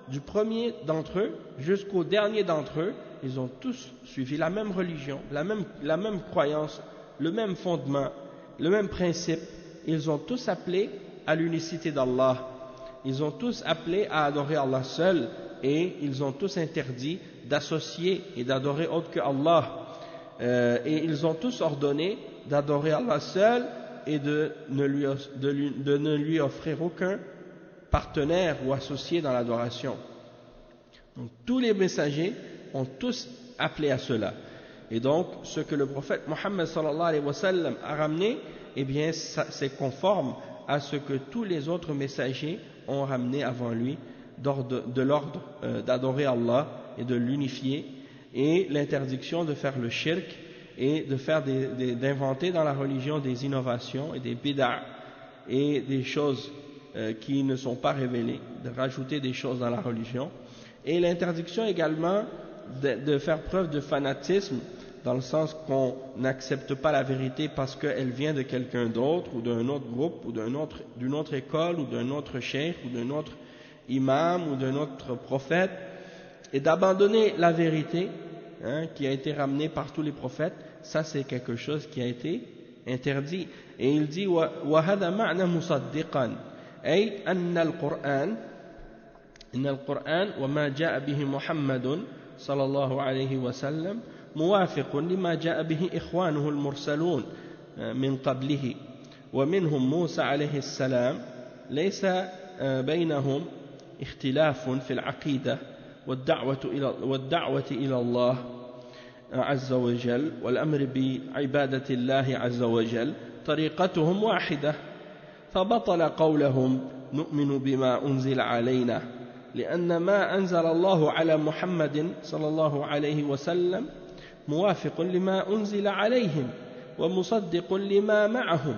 Speaker 1: du premier d'entre eux jusqu'au dernier d'entre eux, ils ont tous suivi la même religion, la même croyance, le même fondement, le même principe. Ils ont tous appelé à l'unicité d'Allah, ils ont tous appelé à adorer Allah seul, et ils ont tous interdit d'associer et d'adorer autre que Allah, et ils ont tous ordonné d'adorer Allah seul et de ne lui offrir aucun partenaire ou associé dans l'adoration. Donc tous les messagers ont tous appelé à cela, et donc ce que le prophète Mohammed sallallahu alayhi wa sallam a ramené, eh bien c'est conforme à ce que tous les autres messagers ont ramené avant lui, de l'ordre d'adorer Allah et de l'unifier, et l'interdiction de faire le shirk et de faire d'inventer dans la religion des innovations et des bid'a et des choses qui ne sont pas révélées, de rajouter des choses dans la religion, et l'interdiction également de faire preuve de fanatisme dans le sens qu'on n'accepte pas la vérité parce qu'elle vient de quelqu'un d'autre, ou d'un autre groupe, ou d'une autre école, ou d'un autre cheikh, ou d'un autre imam, ou d'un autre prophète, et d'abandonner la vérité, qui a été ramenée par tous les prophètes. Ça, c'est quelque chose qui a été interdit. Et il dit وَهَذَا مَعْنَى مُصَدِّقًا أي أن القرآن وما جاء به محمد صلى الله عليه وسلم موافق لما جاء به إخوانه المرسلون من قبله ومنهم موسى عليه السلام ليس بينهم اختلاف في العقيدة والدعوة إلى الله عز وجل والأمر بعبادة الله عز وجل طريقتهم واحدة فبطل قولهم نؤمن بما أنزل علينا لأن ما أنزل الله على محمد صلى الله عليه وسلم موافق لما أنزل عليهم ومصدق لما معهم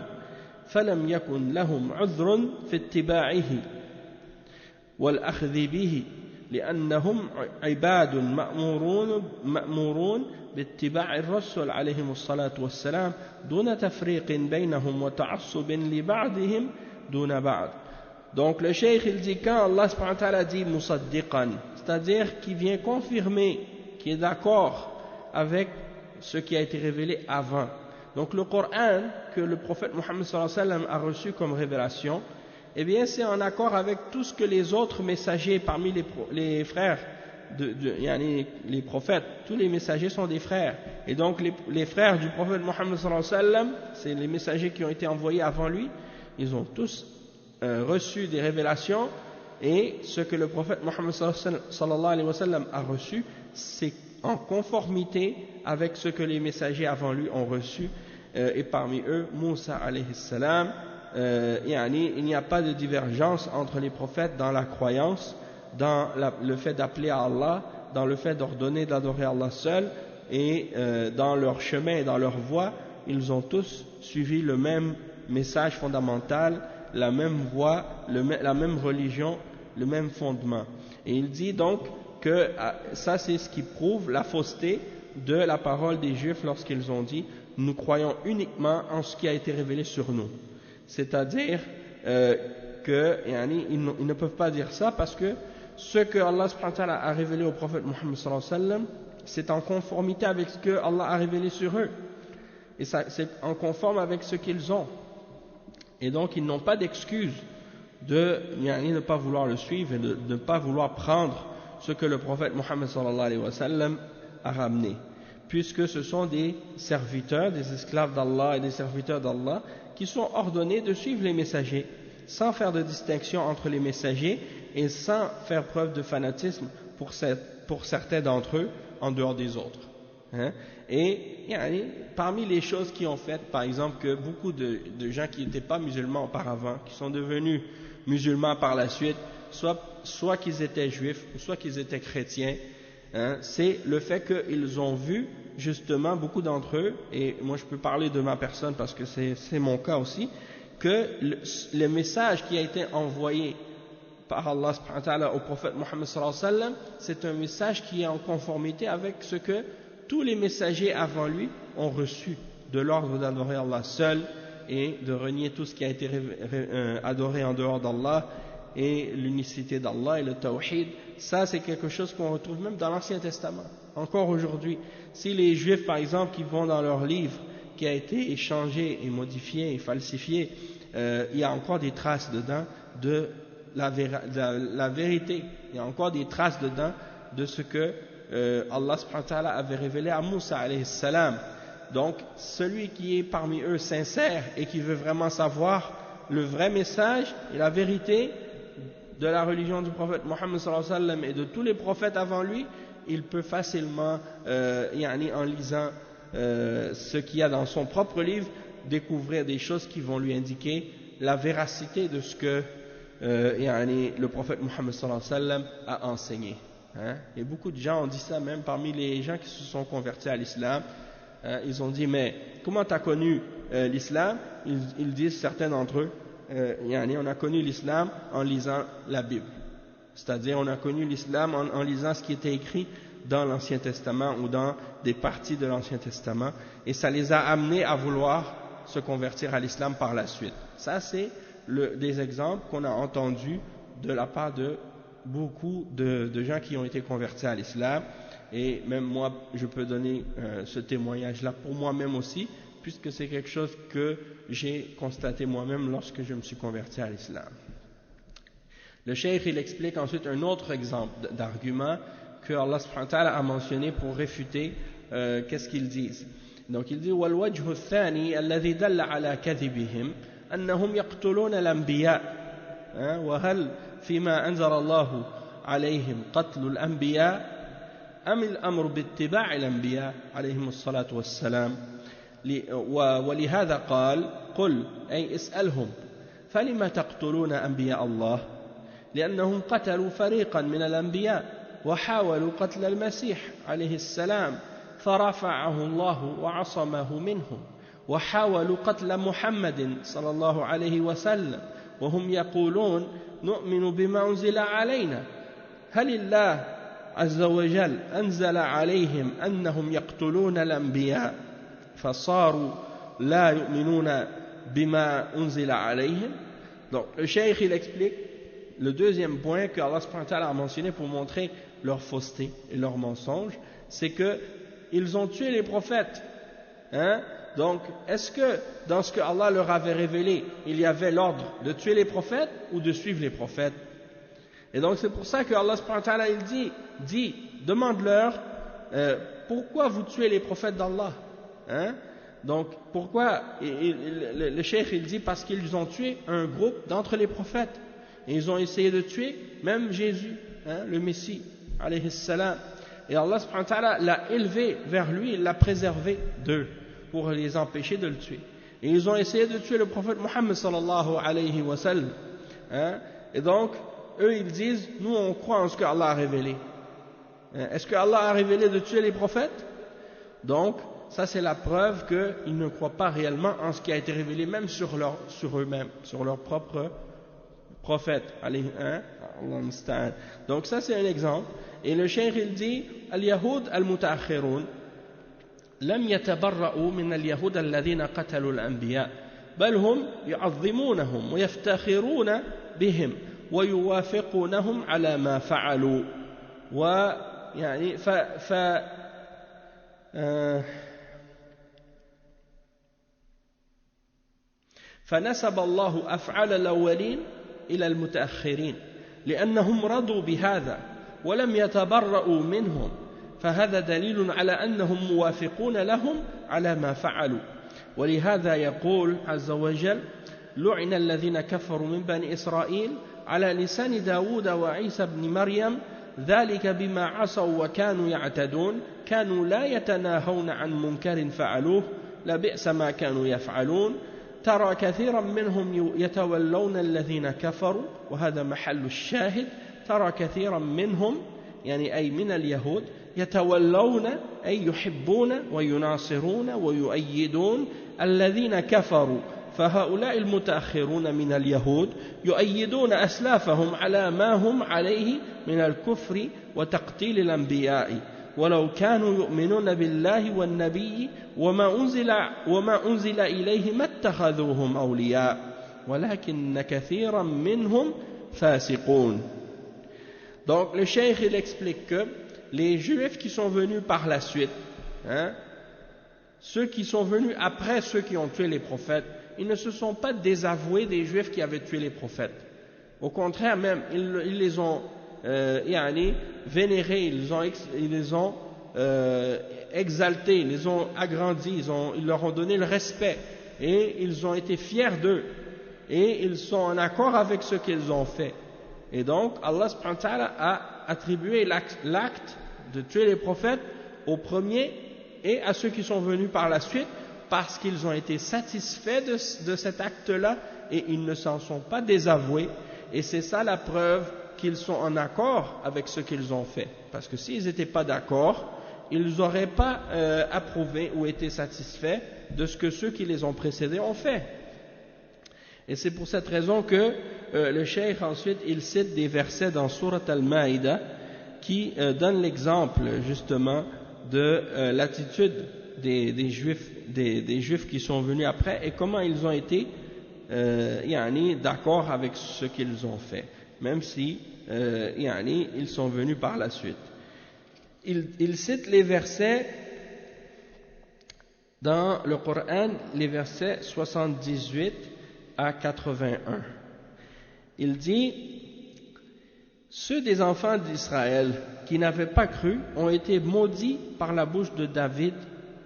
Speaker 1: فلم يكن لهم عذر في اتباعه والأخذ به لأنهم عباد مأمورون باتباع الرسول عليهم الصلاة والسلام دون تفريق بينهم وتعصب لبعضهم دون بعض. Donc le cheikh il dit quand Allah subhanahu wa ta'ala dit musaddiqan, c'est-à-dire qui vient confirmer, qui est d'accord avec ce qui a été révélé avant. Donc le Coran que le prophète Mohammed sallallahu alayhi wa sallam a reçu comme révélation, eh bien c'est en accord avec tout ce que les autres messagers parmi les frères, les prophètes, tous les messagers sont des frères. Et donc les frères du prophète Mohammed sallallahu alayhi wa sallam, c'est les messagers qui ont été envoyés avant lui, ils ont tous reçu des révélations, et ce que le prophète Mohammed sallallahu alayhi wa sallam a reçu, c'est en conformité avec ce que les messagers avant lui ont reçu, et parmi eux Moussa alayhi salam. Il n'y a pas de divergence entre les prophètes dans la croyance, dans le fait d'appeler à Allah, dans le fait d'ordonner d'adorer Allah seul, et dans leur chemin et dans leur voie, ils ont tous suivi le même message fondamental, la même voie, la même religion, le même fondement. Et il dit donc que ça c'est ce qui prouve la fausseté de la parole des Juifs lorsqu'ils ont dit « Nous croyons uniquement en ce qui a été révélé sur nous ». C'est-à-dire qu'ils ne peuvent pas dire ça parce que ce que Allah subhanahu wa ta'ala a révélé au prophète Mohammed sallallahu alayhi wa sallam, c'est en conformité avec ce que Allah a révélé sur eux. Et c'est en conforme avec ce qu'ils ont. Et donc ils n'ont pas d'excuse de ne pas vouloir le suivre et de ne pas vouloir prendre ce que le prophète Mohammed sallallahu alayhi wa sallam a ramené. Puisque ce sont des serviteurs, des esclaves d'Allah et des serviteurs d'Allah qui sont ordonnés de suivre les messagers sans faire de distinction entre les messagers et sans faire preuve de fanatisme pour certains d'entre eux en dehors des autres. Et parmi les choses qui ont fait, par exemple, que beaucoup de gens qui n'étaient pas musulmans auparavant, qui sont devenus musulmans par la suite, soit qu'ils étaient juifs ou soit qu'ils étaient chrétiens, c'est le fait qu'ils ont vu justement beaucoup d'entre eux, et moi je peux parler de ma personne parce que c'est mon cas aussi, que le message qui a été envoyé par Allah subhanahu wa ta'ala au prophète Mohammed sallallahu alayhi wa sallam, c'est un message qui est en conformité avec ce que tous les messagers avant lui ont reçu, de l'ordre d'adorer Allah seul et de renier tout ce qui a été adoré en dehors d'Allah, et l'unicité d'Allah et le tawhid. Ça c'est quelque chose qu'on retrouve même dans l'Ancien Testament encore aujourd'hui. Si les Juifs par exemple qui vont dans leur livre qui a été échangé et modifié et falsifié, il y a encore des traces dedans de la vérité, il y a encore des traces dedans de ce que Allah subhanahu wa ta'ala avait révélé à Moussa alayhi salam. Donc celui qui est parmi eux sincère et qui veut vraiment savoir le vrai message et la vérité de la religion du prophète Mohammed sallallahu alayhi wa sallam et de tous les prophètes avant lui, il peut facilement, en lisant ce qu'il y a dans son propre livre, découvrir des choses qui vont lui indiquer la véracité de ce que le prophète Mohammed sallallahu alayhi wa sallam a enseigné. Et beaucoup de gens ont dit ça même parmi les gens qui se sont convertis à l'islam. Ils ont dit, mais comment tu as connu l'islam? Ils disent, certains d'entre eux, on a connu l'islam en lisant la Bible. C'est-à-dire, on a connu l'islam en lisant ce qui était écrit dans l'Ancien Testament ou dans des parties de l'Ancien Testament, et ça les a amenés à vouloir se convertir à l'islam par la suite. Ça, c'est des exemples qu'on a entendus de la part de beaucoup de gens qui ont été convertis à l'islam, et même moi, je peux donner ce témoignage-là pour moi-même aussi, puisque c'est quelque chose que j'ai constaté moi-même lorsque je me suis converti à l'islam. Le cheikh, il explique ensuite un autre exemple d'argument que Allah subhanahu wa ta'ala a mentionné pour réfuter qu'est-ce qu'ils disent. Donc il dit وَالْوَجْهُ الثَّانِي الَّذِي دَلَّ عَلَى كَذِبِهِمْ أَنَّهُمْ يَقْتُلُونَ الْأَنْبِيَاءَ وَهَلْ فِيمَا أَنزَلَ اللَّهُ عَلَيْهِمْ قَتْلُ الْأَنْبِيَاءِ أَمِ الْأَمْرُ بِاتِّبَاعِ الْأَنْبِيَاءِ عليهم الصلاة والسلام ولهذا قال قل أي اسألهم فلما تقتلون أنبياء الله لأنهم قتلوا فريقا من الأنبياء وحاولوا قتل المسيح عليه السلام فرفعه الله وعصمه منهم وحاولوا قتل محمد صلى الله عليه وسلم وهم يقولون نؤمن بما أنزل علينا هل الله عز وجل أنزل عليهم أنهم يقتلون الأنبياء فصاروا لا يؤمنون بما أنزل عليهم. Donc le cheikh il explique le deuxième point que Allah subhanahu wa ta'ala a mentionné pour montrer leur fausseté et leur mensonge, c'est que ils ont tué les prophètes. Donc, est-ce que dans ce que Allah leur avait révélé, il y avait l'ordre de tuer les prophètes ou de suivre les prophètes? Et donc, c'est pour ça que Allah subhanahu wa ta'ala il dit demande-leur pourquoi vous tuez les prophètes d'Allah? Donc, pourquoi le cheikh il dit parce qu'ils ont tué un groupe d'entre les prophètes. Et ils ont essayé de tuer même Jésus, le Messie, alayhi salam. Et Allah subhanahu wa ta'ala l'a élevé vers lui, il l'a préservé d'eux pour les empêcher de le tuer. Et ils ont essayé de tuer le prophète Muhammad sallallahu alayhi wa sallam. Et donc, eux ils disent, nous on croit en ce que Allah a révélé. Est-ce que Allah a révélé de tuer les prophètes? Donc, ça c'est la preuve qu'ils ne croient pas réellement en ce qui a été révélé même sur eux-mêmes, sur leur propre prophète. Donc ça c'est un exemple. Et le cheikh il dit Al-Yahoud al-Muta'akhirun لم يتبرؤوا من اليهود الذين قتلوا الأنبياء بل هم يعظمونهم ويفتخرون بهم ويوافقونهم على ما فعلوا ويعني فنسب الله أفعال الأولين إلى المتأخرين لأنهم رضوا بهذا ولم يتبرؤوا منهم فهذا دليل على أنهم موافقون لهم على ما فعلوا ولهذا يقول عز وجل لعن الذين كفروا من بني إسرائيل على لسان داود وعيسى بن مريم ذلك بما عصوا وكانوا يعتدون كانوا لا يتناهون عن منكر فعلوه لبئس ما كانوا يفعلون ترى كثيرا منهم يتولون الذين كفروا وهذا محل الشاهد ترى كثيرا منهم يعني أي من اليهود يتولون أي يحبون ويناصرون ويؤيدون الذين كفروا فهؤلاء المتأخرون من اليهود يؤيدون أسلافهم على ما هم عليه من الكفر وتقتيل الأنبياء ولو كانوا يؤمنون بالله والنبي وما أنزل إليه ما اتخذوهم أولياء ولكن كثيرا منهم فاسقون. Donc le cheikh il explique que les juifs qui sont venus par la suite, ceux qui sont venus après ceux qui ont tué les prophètes, ils ne se sont pas désavoués des juifs qui avaient tué les prophètes. Au contraire même, ils les ont vénérés, ils les ont exaltés, ils les ont agrandis, ils leur ont donné le respect et ils ont été fiers d'eux et ils sont en accord avec ce qu'ils ont fait. Et donc Allah subhanahu wa ta'ala a attribué l'acte de tuer les prophètes aux premiers et à ceux qui sont venus par la suite parce qu'ils ont été satisfaits de cet acte-là et ils ne s'en sont pas désavoués. Et c'est ça la preuve qu'ils sont en accord avec ce qu'ils ont fait. Parce que s'ils n'étaient pas d'accord, ils n'auraient pas approuvé ou été satisfaits de ce que ceux qui les ont précédés ont fait. Et c'est pour cette raison que le cheikh ensuite il cite des versets dans Surat Al-Maïda qui donnent l'exemple justement de l'attitude des juifs qui sont venus après et comment ils ont été d'accord avec ce qu'ils ont fait, même si ils sont venus par la suite. Il cite les versets dans le Coran, les versets 78 à 81. Il dit: ceux des enfants d'Israël qui n'avaient pas cru ont été maudits par la bouche de David,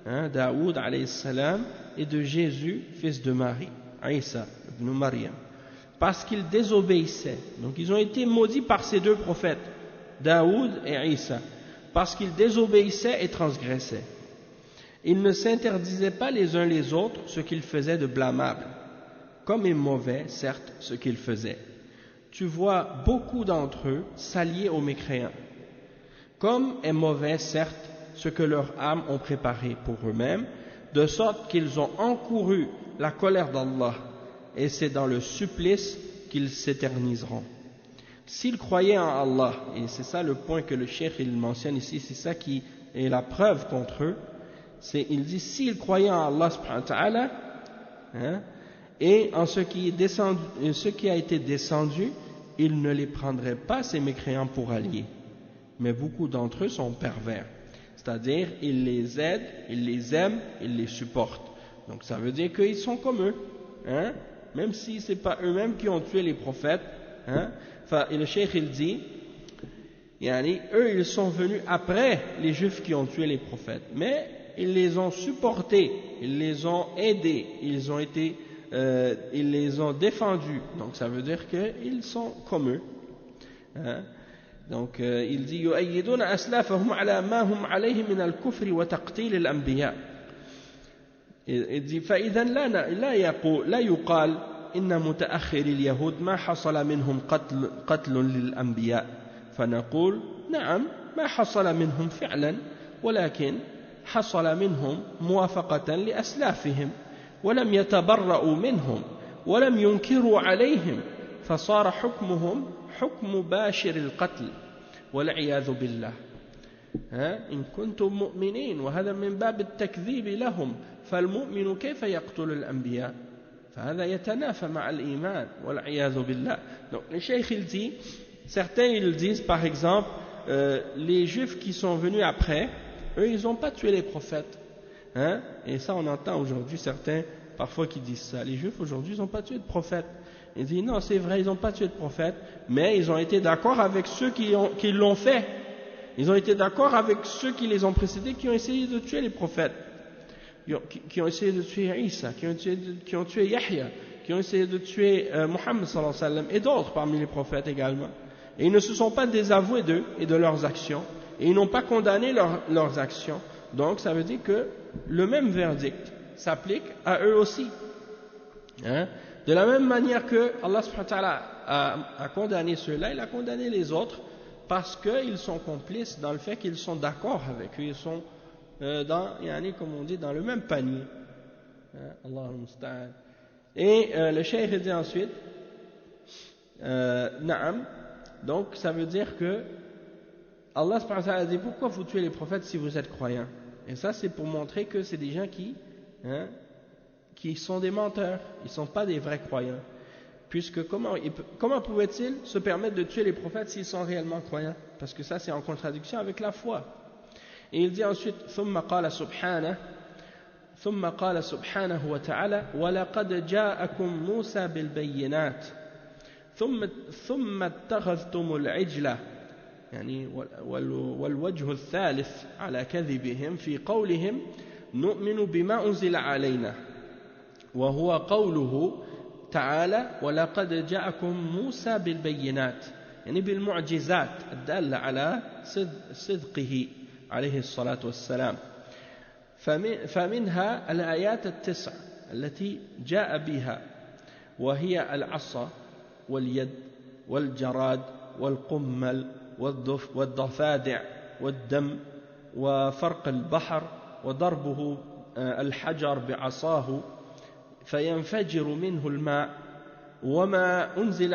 Speaker 1: Daoud alayhi salam, et de Jésus, fils de Marie, Isa ibn Maryam, parce qu'ils désobéissaient. Donc ils ont été maudits par ces deux prophètes, Daoud et Isa, parce qu'ils désobéissaient et transgressaient. Ils ne s'interdisaient pas les uns les autres ce qu'ils faisaient de blâmable, comme est mauvais, certes, ce qu'ils faisaient. Tu vois beaucoup d'entre eux s'allier aux mécréants, comme est mauvais, certes, ce que leurs âmes ont préparé pour eux-mêmes, de sorte qu'ils ont encouru la colère d'Allah, et c'est dans le supplice qu'ils s'éterniseront. S'ils croyaient en Allah, et c'est ça le point que le cheikh il mentionne ici, c'est ça qui est la preuve contre eux, il dit s'ils croyaient en Allah subhanahu wa ta'ala, et en ce qui a été descendu, ils ne les prendraient pas ces mécréants pour alliés. Mais beaucoup d'entre eux sont pervers. C'est-à-dire, ils les aident, ils les aiment, ils les supportent. Donc ça veut dire qu'ils sont comme eux. Même si ce n'est pas eux-mêmes qui ont tué les prophètes. Et le cheikh il dit, eux ils sont venus après les juifs qui ont tué les prophètes. Mais ils les ont supportés, ils les ont aidés, ils les ont défendus. Donc ça veut dire qu'ils sont comme eux. Donc il dit يؤيدون أسلافهم على ما هم عليه من الكفر وتقتيل الأنبياء. Il dit فإذا لا يقال إن متأخر اليهود ما حصل منهم قتل للأنبياء فنقول نعم ما حصل منهم فعلا ولكن حصل منهم موافقة لأسلافهم ولم يتبرؤوا منهم ولم ينكروا عليهم فصار حكمهم حكم باشر القتل والعياذ بالله إن كنتم مؤمنين وهذا من باب التكذيب لهم فالمؤمن كيف يقتل الأنبياء فهذا يتنافى مع الإيمان والعياذ بالله. Donc les cheikh il dit, certains ils disent par exemple les juifs qui sont venus après, eux ils n'ont pas tué les prophètes, et ça on entend aujourd'hui certains parfois qui disent ça, les juifs aujourd'hui ils n'ont pas tué de prophètes. Il dit non, c'est vrai, ils n'ont pas tué de prophète, mais ils ont été d'accord avec ceux qui l'ont fait. Ils ont été d'accord avec ceux qui les ont précédés, qui ont essayé de tuer les prophètes, qui ont essayé de tuer Isa, qui ont tué Yahya, qui ont essayé de tuer Muhammad sallallahu alayhi wa sallam, et d'autres parmi les prophètes également. Et ils ne se sont pas désavoués d'eux et de leurs actions, et ils n'ont pas condamné leurs actions. Donc ça veut dire que le même verdict s'applique à eux aussi. De la même manière que Allah subhanahu wa ta'ala a condamné ceux-là, il a condamné les autres parce qu'ils sont complices dans le fait qu'ils sont d'accord avec eux, ils sont comme on dit, dans le même panier. Allahul musta'an. Et le cheikh dit ensuite, Naam, donc ça veut dire que Allah subhanahu wa ta'ala dit pourquoi vous tuez les prophètes si vous êtes croyants? Et ça c'est pour montrer que c'est des gens qui sont des menteurs, ils ne sont pas des vrais croyants. Puisque comment pouvaient-ils se permettre de tuer les prophètes s'ils sont réellement croyants? Parce que ça c'est en contradiction avec la foi. Et il dit ensuite ثم قال سبحانه وتعالى ولقد جاءكم موسى بالبينات ثم اتخذتم العجل والوجه الثالث على كذبهم في قولهم نؤمن بما أنزل علينا وهو قوله تعالى ولقد جاءكم موسى بالبينات بالمعجزات الدالة على صدقه عليه الصلاة والسلام. فمنها الآيات التسع التي جاء بها وهي العصا واليد والجراد والقمل والضفادع والدم وفرق البحر وضربه الحجر بعصاه فينفجر منه الماء وما أنزل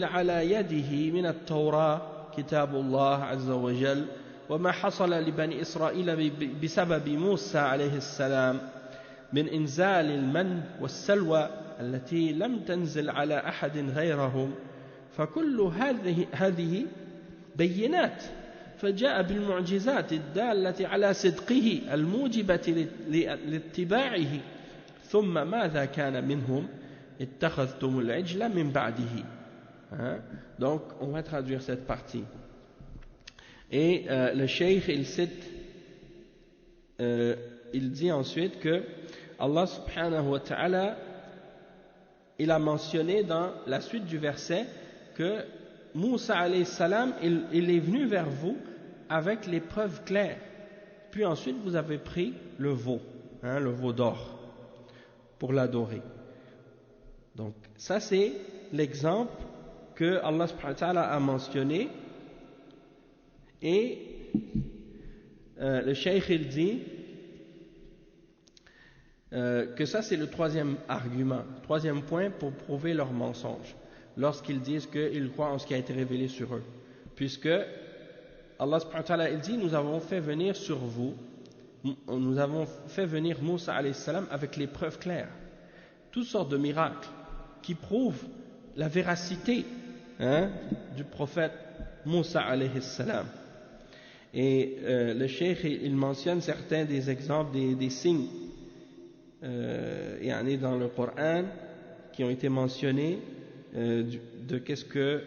Speaker 1: على يده من التوراة كتاب الله عز وجل وما حصل لبني إسرائيل بسبب موسى عليه السلام من إنزال المن والسلوى التي لم تنزل على أحد غيرهم فكل هذه بينات فجاء بالمعجزات الدالة على صدقه الموجبة لاتباعه ثم ماذا كان منهم اتخذتم العجل من بعده. Donc on va traduire cette partie et le cheikh il cite il dit ensuite que Allah subhanahu wa ta'ala il a mentionné dans la suite du verset que Moussa alayhi salam il est venu vers vous avec les preuves claires puis ensuite vous avez pris le veau le veau d'or pour l'adorer. Donc ça c'est l'exemple que Allah subhanahu wa ta'ala a mentionné et le cheikh il dit que ça c'est le troisième argument, troisième point pour prouver leur mensonge lorsqu'ils disent qu'ils croient en ce qui a été révélé sur eux, puisque Allah subhanahu wa ta'ala il dit nous avons fait venir sur vous, nous avons fait venir Moussa alayhi salam avec les preuves claires, toutes sortes de miracles qui prouvent la véracité du prophète Moussa alayhi salam. Et le cheikh il mentionne certains des exemples des signes dans le Coran qui ont été mentionnés de qu'est-ce que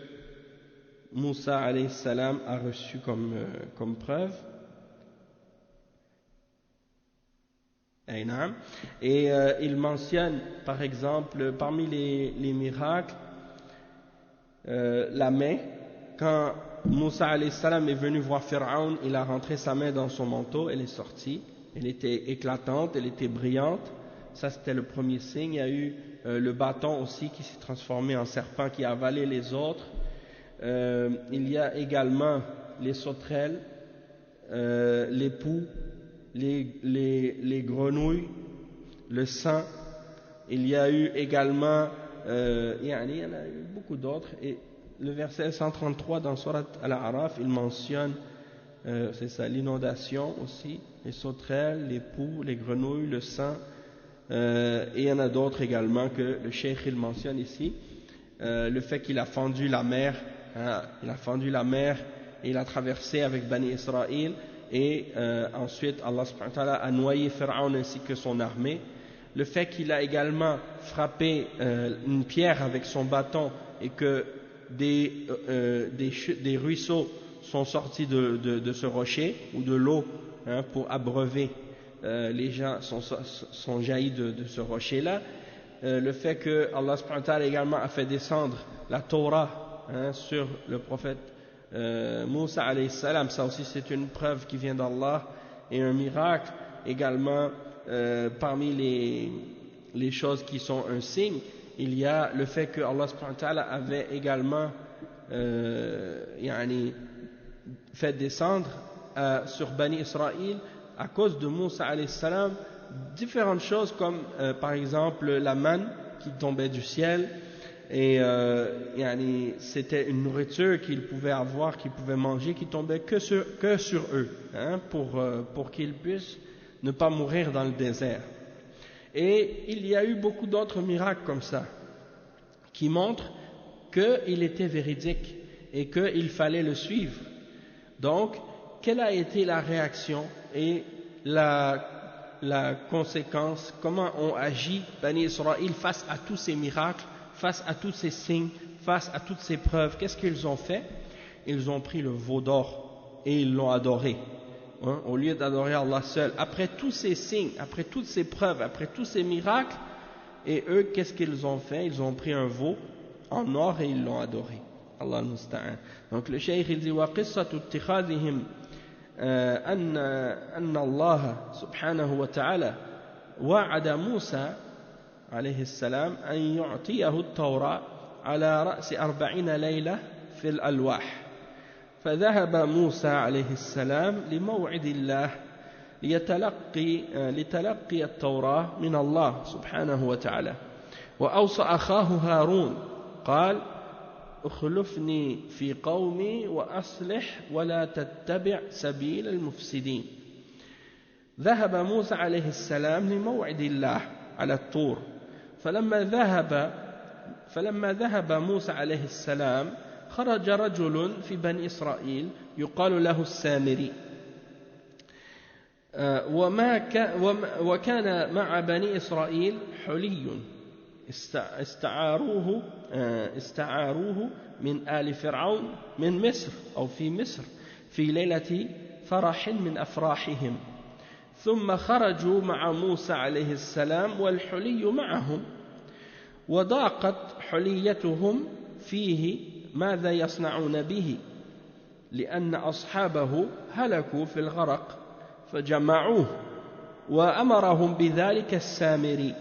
Speaker 1: Moussa alayhi salam a reçu comme preuve. Et il mentionne par exemple parmi les miracles la main. Quand Moussa alayhi salam est venu voir Pharaon, il a rentré sa main dans son manteau, elle est sortie, elle était éclatante, elle était brillante. Ça c'était le premier signe. Il y a eu le bâton aussi qui s'est transformé en serpent qui a avalé les autres. Il y a également les sauterelles, les poux, les grenouilles, le sang. Il y a eu également il y en a eu beaucoup d'autres. Et le verset 133 dans Surat Al-A'raf il mentionne c'est ça, l'inondation aussi, les sauterelles, les poux, les grenouilles, le sang. Et il y en a d'autres également que le cheikh il mentionne ici, le fait qu'il a fendu la mer, il a fendu la mer et il a traversé avec Bani Israël et ensuite Allah subhanahu wa ta'ala a noyé Pharaon ainsi que son armée. Le fait qu'il a également frappé une pierre avec son bâton et que des ruisseaux sont sortis de ce rocher ou de l'eau pour abreuver les gens sont jaillis de ce rocher-là. Le fait que Allah subhanahu wa ta'ala également a fait descendre la Torah sur le prophète Moussa alayhi salam, ça aussi c'est une preuve qui vient d'Allah et un miracle également. Parmi les choses qui sont un signe, il y a le fait que Allah subhanahu wa ta'ala avait également fait descendre sur Bani Israël à cause de Moussa alayhi salam différentes choses comme par exemple la manne qui tombait du ciel et c'était une nourriture qu'ils pouvaient avoir, qu'ils pouvaient manger, qui tombait que sur eux pour qu'ils puissent ne pas mourir dans le désert. Et il y a eu beaucoup d'autres miracles comme ça qui montrent qu'il était véridique et qu'il fallait le suivre. Donc, quelle a été la réaction et la conséquence, comment ont agi Bani Israël face à tous ces miracles, face à tous ces signes, face à toutes ces preuves? Qu'est-ce qu'ils ont fait? Ils ont pris le veau d'or et ils l'ont adoré. Au lieu d'adorer Allah seul, après tous ces signes, après toutes ces preuves, après tous ces miracles, et eux, qu'est-ce qu'ils ont fait? Ils ont pris un veau en or et ils l'ont adoré. Allah musta'an. Donc le cheikh il dit وَقِصَّةُ اتِّخَاذِهِمْ أن الله سبحانه وتعالى وعد موسى عليه السلام أن يعطيه التوراة على رأس 40 ليلة في الألواح فذهب موسى عليه السلام لموعد الله لتلقي التوراة من الله سبحانه وتعالى وأوصى أخاه هارون قال اخلفني في قومي وأصلح ولا تتبع سبيل المفسدين. ذهب موسى عليه السلام لموعد الله على الطور، فلما ذهب موسى عليه السلام خرج رجل في بني إسرائيل يقال له السامري، وكان مع بني إسرائيل حلي استعاروه من آل فرعون من مصر أو في مصر في ليلة فرح من أفراحهم، ثم خرجوا مع موسى عليه السلام والحلي معهم، وضاقت حليتهم فيه ماذا يصنعون به، لأن أصحابه هلكوا في الغرق، فجمعوه وأمرهم بذلك السامري،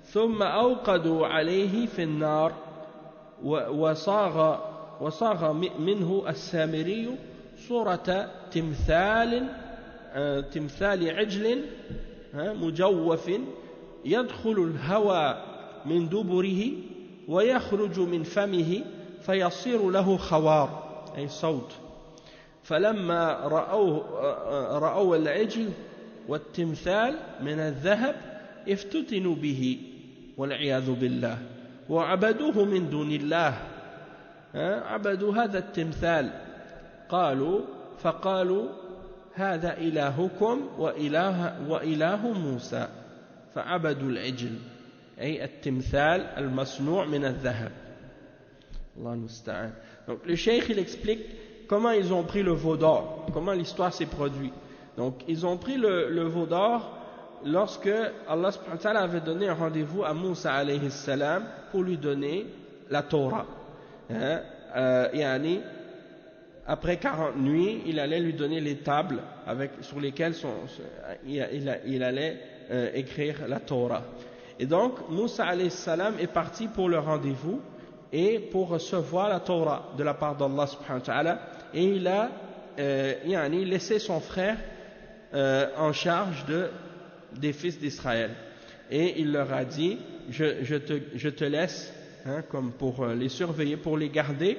Speaker 1: ثم أوقدوا عليه في النار، وصاغ منه السامري صورة تمثال عجل مجوف يدخل الهوى من دبره ويخرج من فمه فيصير له خوار أي صوت. فلما رأوا العجل والتمثال من الذهب افتتنوا به والعياذ بالله وعبدوه من دون الله، عبدوا هذا التمثال، فقالوا هذا إلهكم وإله موسى، فعبدوا العجل أي التمثال المصنوع من الذهب. Allah musta'an. Donc le cheikh il explique comment ils ont pris le veau d'or, comment l'histoire s'est produite. Donc ils ont pris le veau d'or lorsque Allah subhanahu wa ta'ala avait donné un rendez-vous à Moussa alayhi salam pour lui donner la Torah. Après 40 nuits, il allait lui donner les tables sur lesquelles il allait écrire la Torah. Et donc Moussa alayhi salam est parti pour le rendez-vous et pour recevoir la Torah de la part d'Allah subhanahu wa ta'ala, et il a laissé son frère en charge des fils d'Israël, et il leur a dit je te laisse comme pour les surveiller, pour les garder,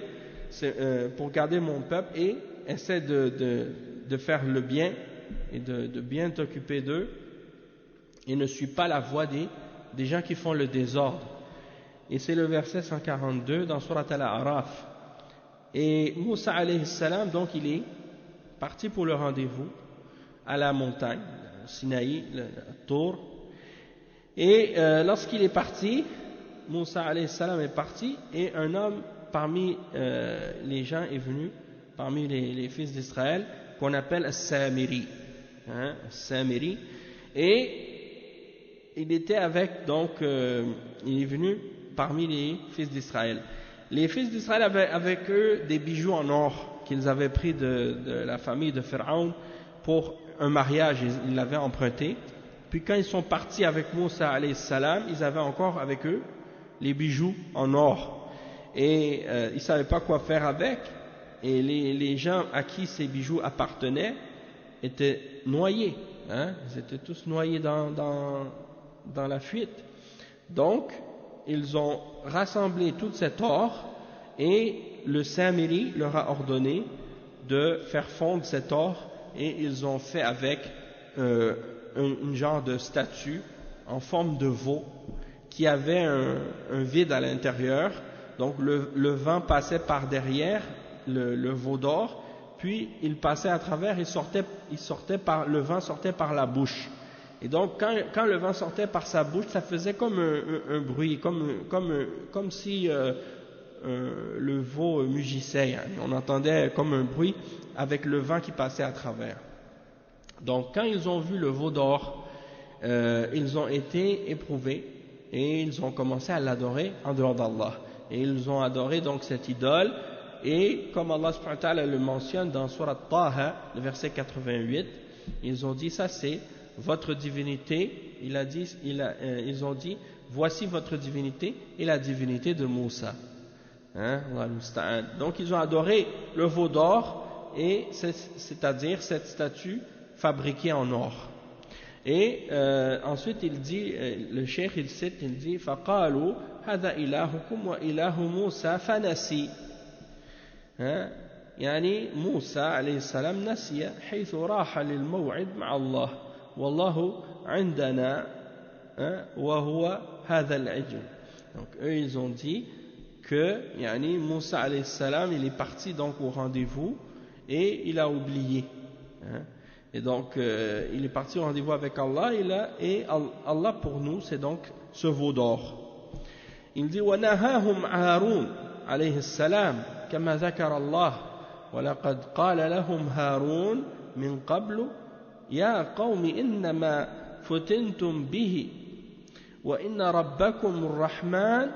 Speaker 1: pour garder mon peuple, et essaie de faire le bien et de bien t'occuper d'eux, et ne suis pas la voie des gens qui font le désordre. Et c'est le verset 142 dans Surat Al-A'raf. Et Moussa alayhi salam, donc il est parti pour le rendez-vous à la montagne Sinaï, le Tour. Et lorsqu'il est parti, Moussa alayhi salam est parti, et un homme parmi les gens est venu, parmi les fils d'Israël, qu'on appelle As-Samiri. As-Samiri. Et il était avec, donc, il est venu parmi les fils d'Israël. Les fils d'Israël avaient avec eux des bijoux en or qu'ils avaient pris de la famille de Pharaon pour un mariage, ils l'avaient emprunté. Puis quand ils sont partis avec Moussa alayhi salam, ils avaient encore avec eux les bijoux en or. Et ils ne savaient pas quoi faire avec. Et les gens à qui ces bijoux appartenaient étaient noyés. Ils étaient tous noyés dans la fuite. Donc, ils ont rassemblé tout cet or, et le Samiri leur a ordonné de faire fondre cet or, et ils ont fait avec un genre de statue en forme de veau qui avait un vide à l'intérieur. Donc le vent passait par derrière le veau d'or, puis il passait à travers, le vent sortait par la bouche. Et donc quand le vent sortait par sa bouche, ça faisait comme un bruit, comme si le veau mugissait. On entendait comme un bruit avec le vent qui passait à travers. Donc quand ils ont vu le veau d'or, ils ont été éprouvés et ils ont commencé à l'adorer en dehors d'Allah. Et ils ont adoré donc cette idole, et comme Allah subhanahu wa ta'ala le mentionne dans Surat Taha, le verset 88, ils ont dit ça c'est votre divinité, ils ont dit voici votre divinité et la divinité de Moussa. Donc ils ont adoré le veau d'or, et c'est-à-dire cette statue fabriquée en or. Et ensuite il dit, le cheikh il cite, il dit فقالوا هذا إلهكم وإله موسى فنسي. يعني موسى عليه السلام نسي حيث راح للموعد مع الله والله عندنا وهو هذا العجل. Donc eux ils ont dit que yani, Moussa alayhi salam il est parti donc au rendez-vous et il a oublié. Et donc il est parti au rendez-vous avec Allah et Allah pour nous c'est donc ce veau d'or. Il dit وَنَهَاهُمْ هَارُونَ عليه السلام كما ذكر الله ولقد قال لهم هارون من قبل يا قوم إنما فتنتم به وإن ربكم الرحمن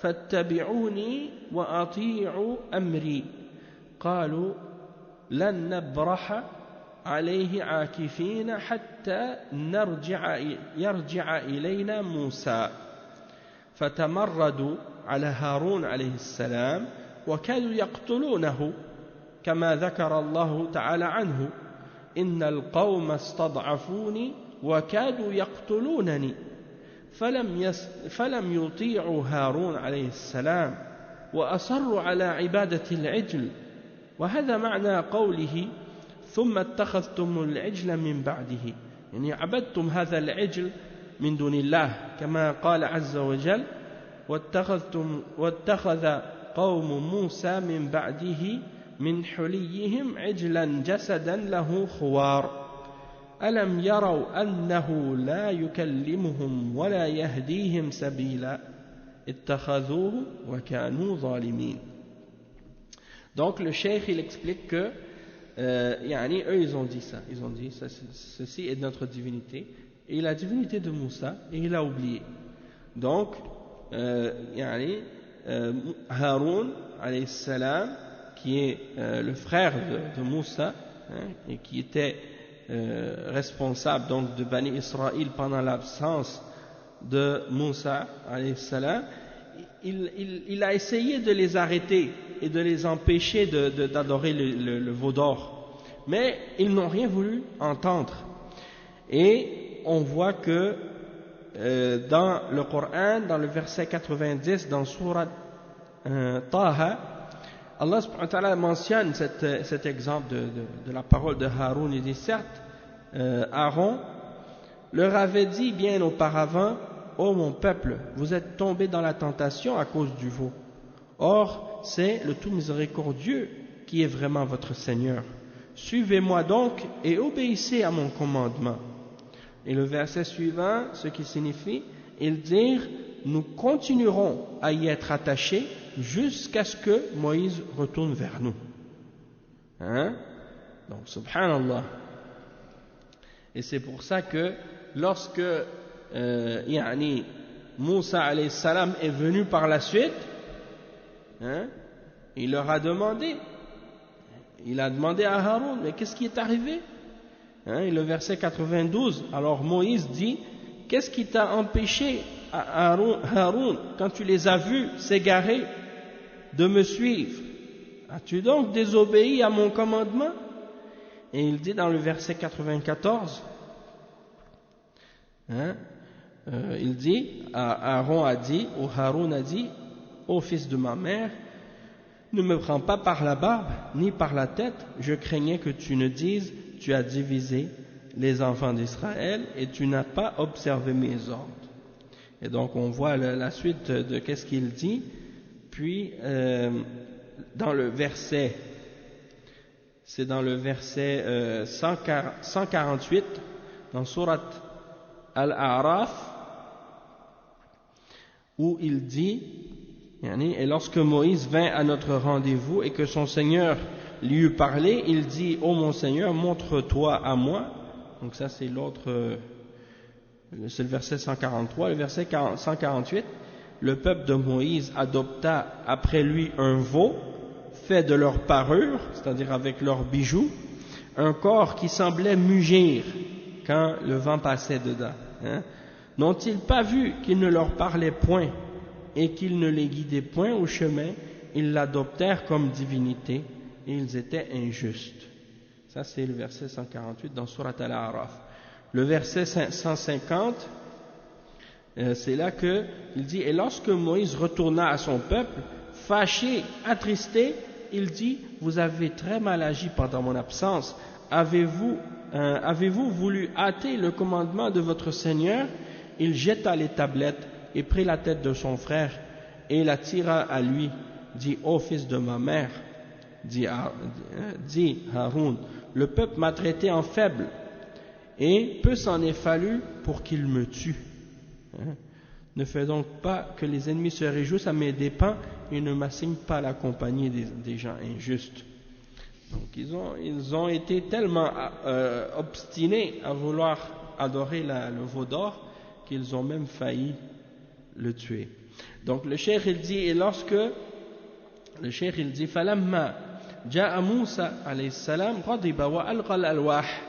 Speaker 1: فاتبعوني وأطيعوا أمري قالوا لن نبرح عليه عاكفين حتى يرجع إلينا موسى فتمردوا على هارون عليه السلام وكادوا يقتلونه كما ذكر الله تعالى عنه إن القوم استضعفوني وكادوا يقتلونني فلم يطيعوا هارون عليه السلام وأصروا على عبادة العجل وهذا معنى قوله ثم اتخذتم العجل من بعده يعني عبدتم هذا العجل من دون الله كما قال عز وجل واتخذ قوم موسى من بعده من حليهم عجلا جسدا له خوار ألم يروا أنه لا يكلمهم ولا يهديهم سبيلا اتخذوه وكانوا ظالمين. Donc le cheikh il explique que yani, eux ils ont dit ça, ils ont dit ça, ceci est notre divinité et la divinité de Moussa et il a oublié. Donc yani, Haroun alayhi salam qui est le frère de Moussa et qui était responsable donc de Bani Israël pendant l'absence de Moussa alayhi salam, il a essayé de les arrêter et de les empêcher d'adorer le veau d'or, mais ils n'ont rien voulu entendre. Et on voit que dans le Coran, dans le verset 90, dans Surat Taha, Allah subhanahu wa ta'ala mentionne cet exemple de la parole de Haroun. Il dit certes, Aaron leur avait dit bien auparavant, ô mon peuple, vous êtes tombés dans la tentation à cause du veau. Or, c'est le tout miséricordieux qui est vraiment votre Seigneur. Suivez-moi donc et obéissez à mon commandement. Et le verset suivant, ce qui signifie, ils dirent, nous continuerons à y être attachés jusqu'à ce que Moïse retourne vers nous. Donc, subhanallah. Et c'est pour ça que lorsque yani, Moussa alayhi salam est venu par la suite, il leur a demandé, il a demandé à Haroun, mais qu'est-ce qui est arrivé? Et le verset 92, alors Moïse dit, qu'est-ce qui t'a empêché, Haroun, quand tu les as vus s'égarer, de me suivre? As-tu donc désobéi à mon commandement? Et il dit dans le verset 94, il dit, Aaron a dit, ou Haroun a dit, ô fils de ma mère, ne me prends pas par la barbe, ni par la tête, je craignais que tu ne dises, tu as divisé les enfants d'Israël et tu n'as pas observé mes ordres. Et donc on voit la suite de qu'est-ce qu'il dit, puis dans le verset, c'est dans le verset 148, dans Surat Al-A'raf, où il dit, et lorsque Moïse vint à notre rendez-vous et que son Seigneur lui eut parlé, il dit, ô mon Seigneur, montre-toi à moi. Donc ça c'est l'autre, c'est le verset 143. Le verset 148, le peuple de Moïse adopta après lui un veau fait de leur parure, c'est-à-dire avec leurs bijoux, un corps qui semblait mugir quand le vent passait dedans. N'ont-ils pas vu qu'il ne leur parlait point et qu'il ne les guidait point au chemin? Ils l'adoptèrent comme divinité et ils étaient injustes. Ça c'est le verset 148 dans Surat Al-A'raf. le verset 150, c'est là qu'il dit, et lorsque Moïse retourna à son peuple, fâché, attristé, il dit, vous avez très mal agi pendant mon absence, avez-vous voulu hâter le commandement de votre Seigneur? Il jeta les tablettes et prit la tête de son frère et la tira à lui, dit, ô fils de ma mère, dit Haroun, le peuple m'a traité en faible, et peu s'en est fallu pour qu'il me tue. Ne fais donc pas que les ennemis se réjouissent à mes dépens et ne m'assignent pas la compagnie des gens injustes. Donc ils ont été tellement obstinés à vouloir adorer le veau d'or qu'ils ont même failli le tuer. Donc le cheikh il dit, et lorsque le cheikh il dit, فَلَمَّا جاء موسى عليه السلام غضب وألقى الألواح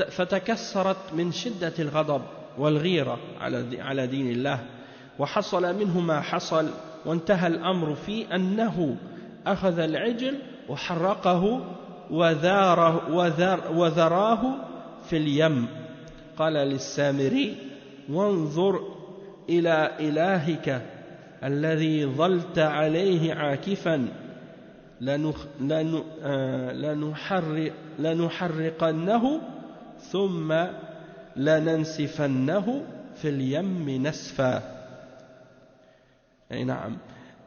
Speaker 1: فتكسرت من شدة الغضب والغيرة على دين الله وحصل منه ما حصل وانتهى الأمر في أنه أخذ العجل وحرقه وذراه في اليم. قال للسامري وانظر إلى إلهك الذي ظلت عليه عاكفا لنحرقنه ثم لننسفنه في اليم نسفا. أي نعم،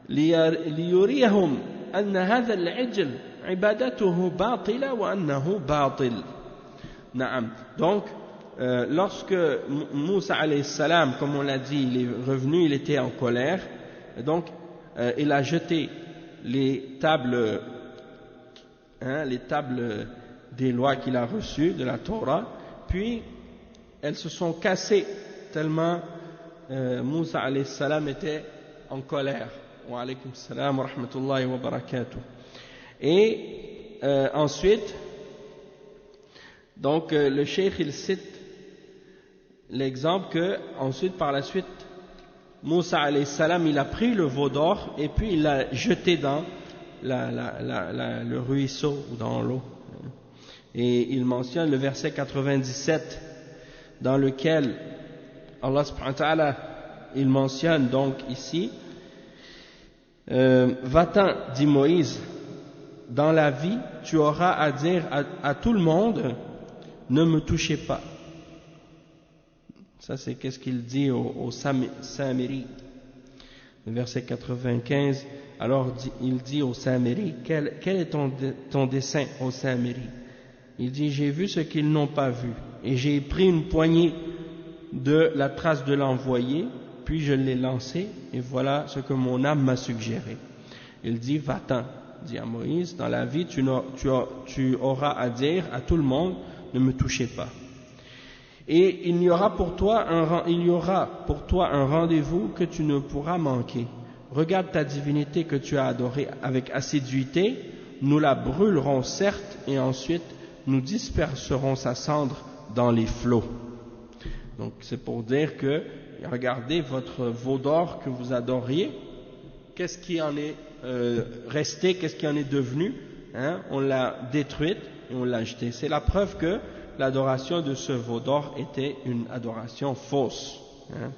Speaker 1: ليريهم أن هذا العجل عبادته باطلة وأنه باطل. نعم. Donc lorsque Moussa alayhi salam, comme on l'a dit, il est revenu, il était en colère, et donc il a jeté les tables des lois qu'il a reçues de la Torah, puis elles se sont cassées tellement Moussa alayhi salam était en colère. Wa alaykum salam wa rahmatullahi wa barakatuh. Et ensuite, donc le cheikh il cite l'exemple que ensuite par la suite Moussa alayhi salam il a pris le veau d'or et puis il l'a jeté dans le ruisseau ou dans l'eau. Et il mentionne le verset 97 dans lequel Allah subhanahu wa ta'ala il mentionne donc ici va-t'en, dit Moïse, dans la vie tu auras à dire à tout le monde, ne me touchez pas. Ça c'est qu'est-ce qu'il dit au Samiri. Le verset 95, alors il dit au Samiri, quel est ton dessein au Samiri? Il dit, j'ai vu ce qu'ils n'ont pas vu, et j'ai pris une poignée de la trace de l'envoyé, puis je l'ai lancé, et voilà ce que mon âme m'a suggéré. Il dit, va-t'en, dit à Moïse, dans la vie tu auras à dire à tout le monde, ne me touchez pas. Et il y aura pour toi un rendez-vous que tu ne pourras manquer. Regarde ta divinité que tu as adorée avec assiduité, nous la brûlerons certes, et ensuite nous disperserons sa cendre dans les flots. Donc c'est pour dire que, regardez votre veau d'or que vous adoriez, qu'est-ce qui en est resté, qu'est-ce qui en est devenu, on l'a détruite et on l'a jetée. C'est la preuve que l'adoration de ce veau d'or était une adoration fausse,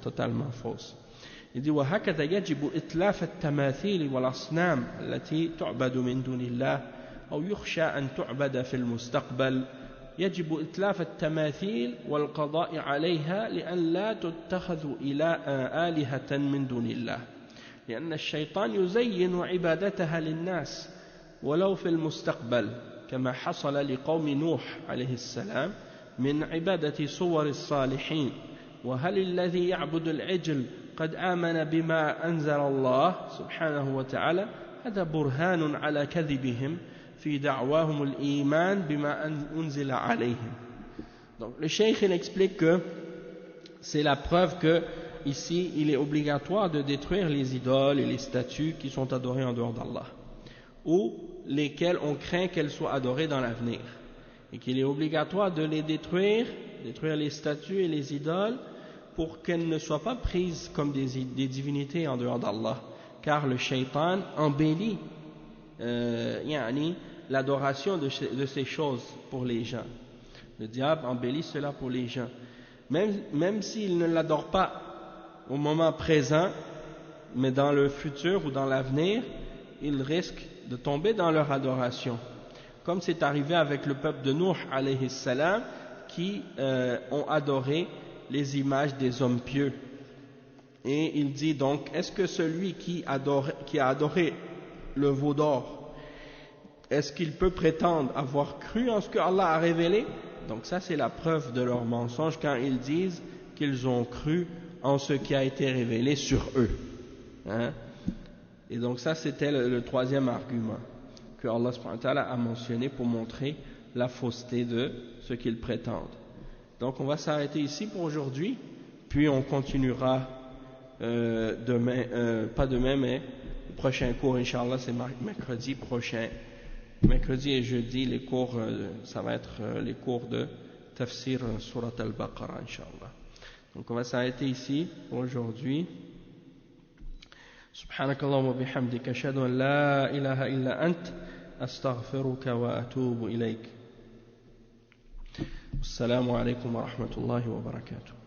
Speaker 1: totalement fausse. Il dit وهكذا يجب إتلاف التماثيل والأصنام التي تعبد من دون الله أو يخشى أن تعبد في المستقبل. يجب إتلاف التماثيل والقضاء عليها لأن لا تتخذ آلهة من دون الله، لأن الشيطان يزين عبادتها للناس ولو في المستقبل، كما حصل لقوم نوح عليه السلام من عبادة صور الصالحين. وهل الذي يعبد العجل قد آمن بما أنزل الله سبحانه وتعالى؟ هذا برهان على كذبهم في دعواهم الإيمان بما أنزل عليهم. Donc le cheikh il explique que c'est la preuve que ici il est obligatoire de détruire les idoles et les statues qui sont adorées en dehors d'Allah, ou lesquelles on craint qu'elles soient adorées dans l'avenir, et qu'il est obligatoire de les détruire les statues et les idoles pour qu'elles ne soient pas prises comme des divinités en dehors d'Allah, car le shaitan embellit l'adoration de ces choses pour les gens. Le diable embellit cela pour les gens. Même s'ils ne l'adorent pas au moment présent, mais dans le futur ou dans l'avenir, ils risquent de tomber dans leur adoration. Comme c'est arrivé avec le peuple de Nuh alayhi salam, qui ont adoré les images des hommes pieux. Et il dit donc, est-ce que celui qui a adoré le veau d'or, est-ce qu'il peut prétendre avoir cru en ce que Allah a révélé? Donc ça c'est la preuve de leur mensonge quand ils disent qu'ils ont cru en ce qui a été révélé sur eux. Hein? Et donc ça c'était le troisième argument que Allah subhanahu wa ta'ala a mentionné pour montrer la fausseté de ce qu'ils prétendent. Donc on va s'arrêter ici pour aujourd'hui, puis on continuera demain, pas demain mais le prochain cours Inch'Allah c'est mercredi prochain. Mercredi et jeudi, les cours, ça va être les cours de Tafsir Surat al-Baqarah, Inch'Allah. Donc on va s'arrêter ici pour aujourd'hui. Subhanakallahumma wa bihamdika ashhadu an la ilaha illa ant astaghfiruka wa atubu ilayk. Assalamu alaikum wa rahmatullahi wa barakatuh.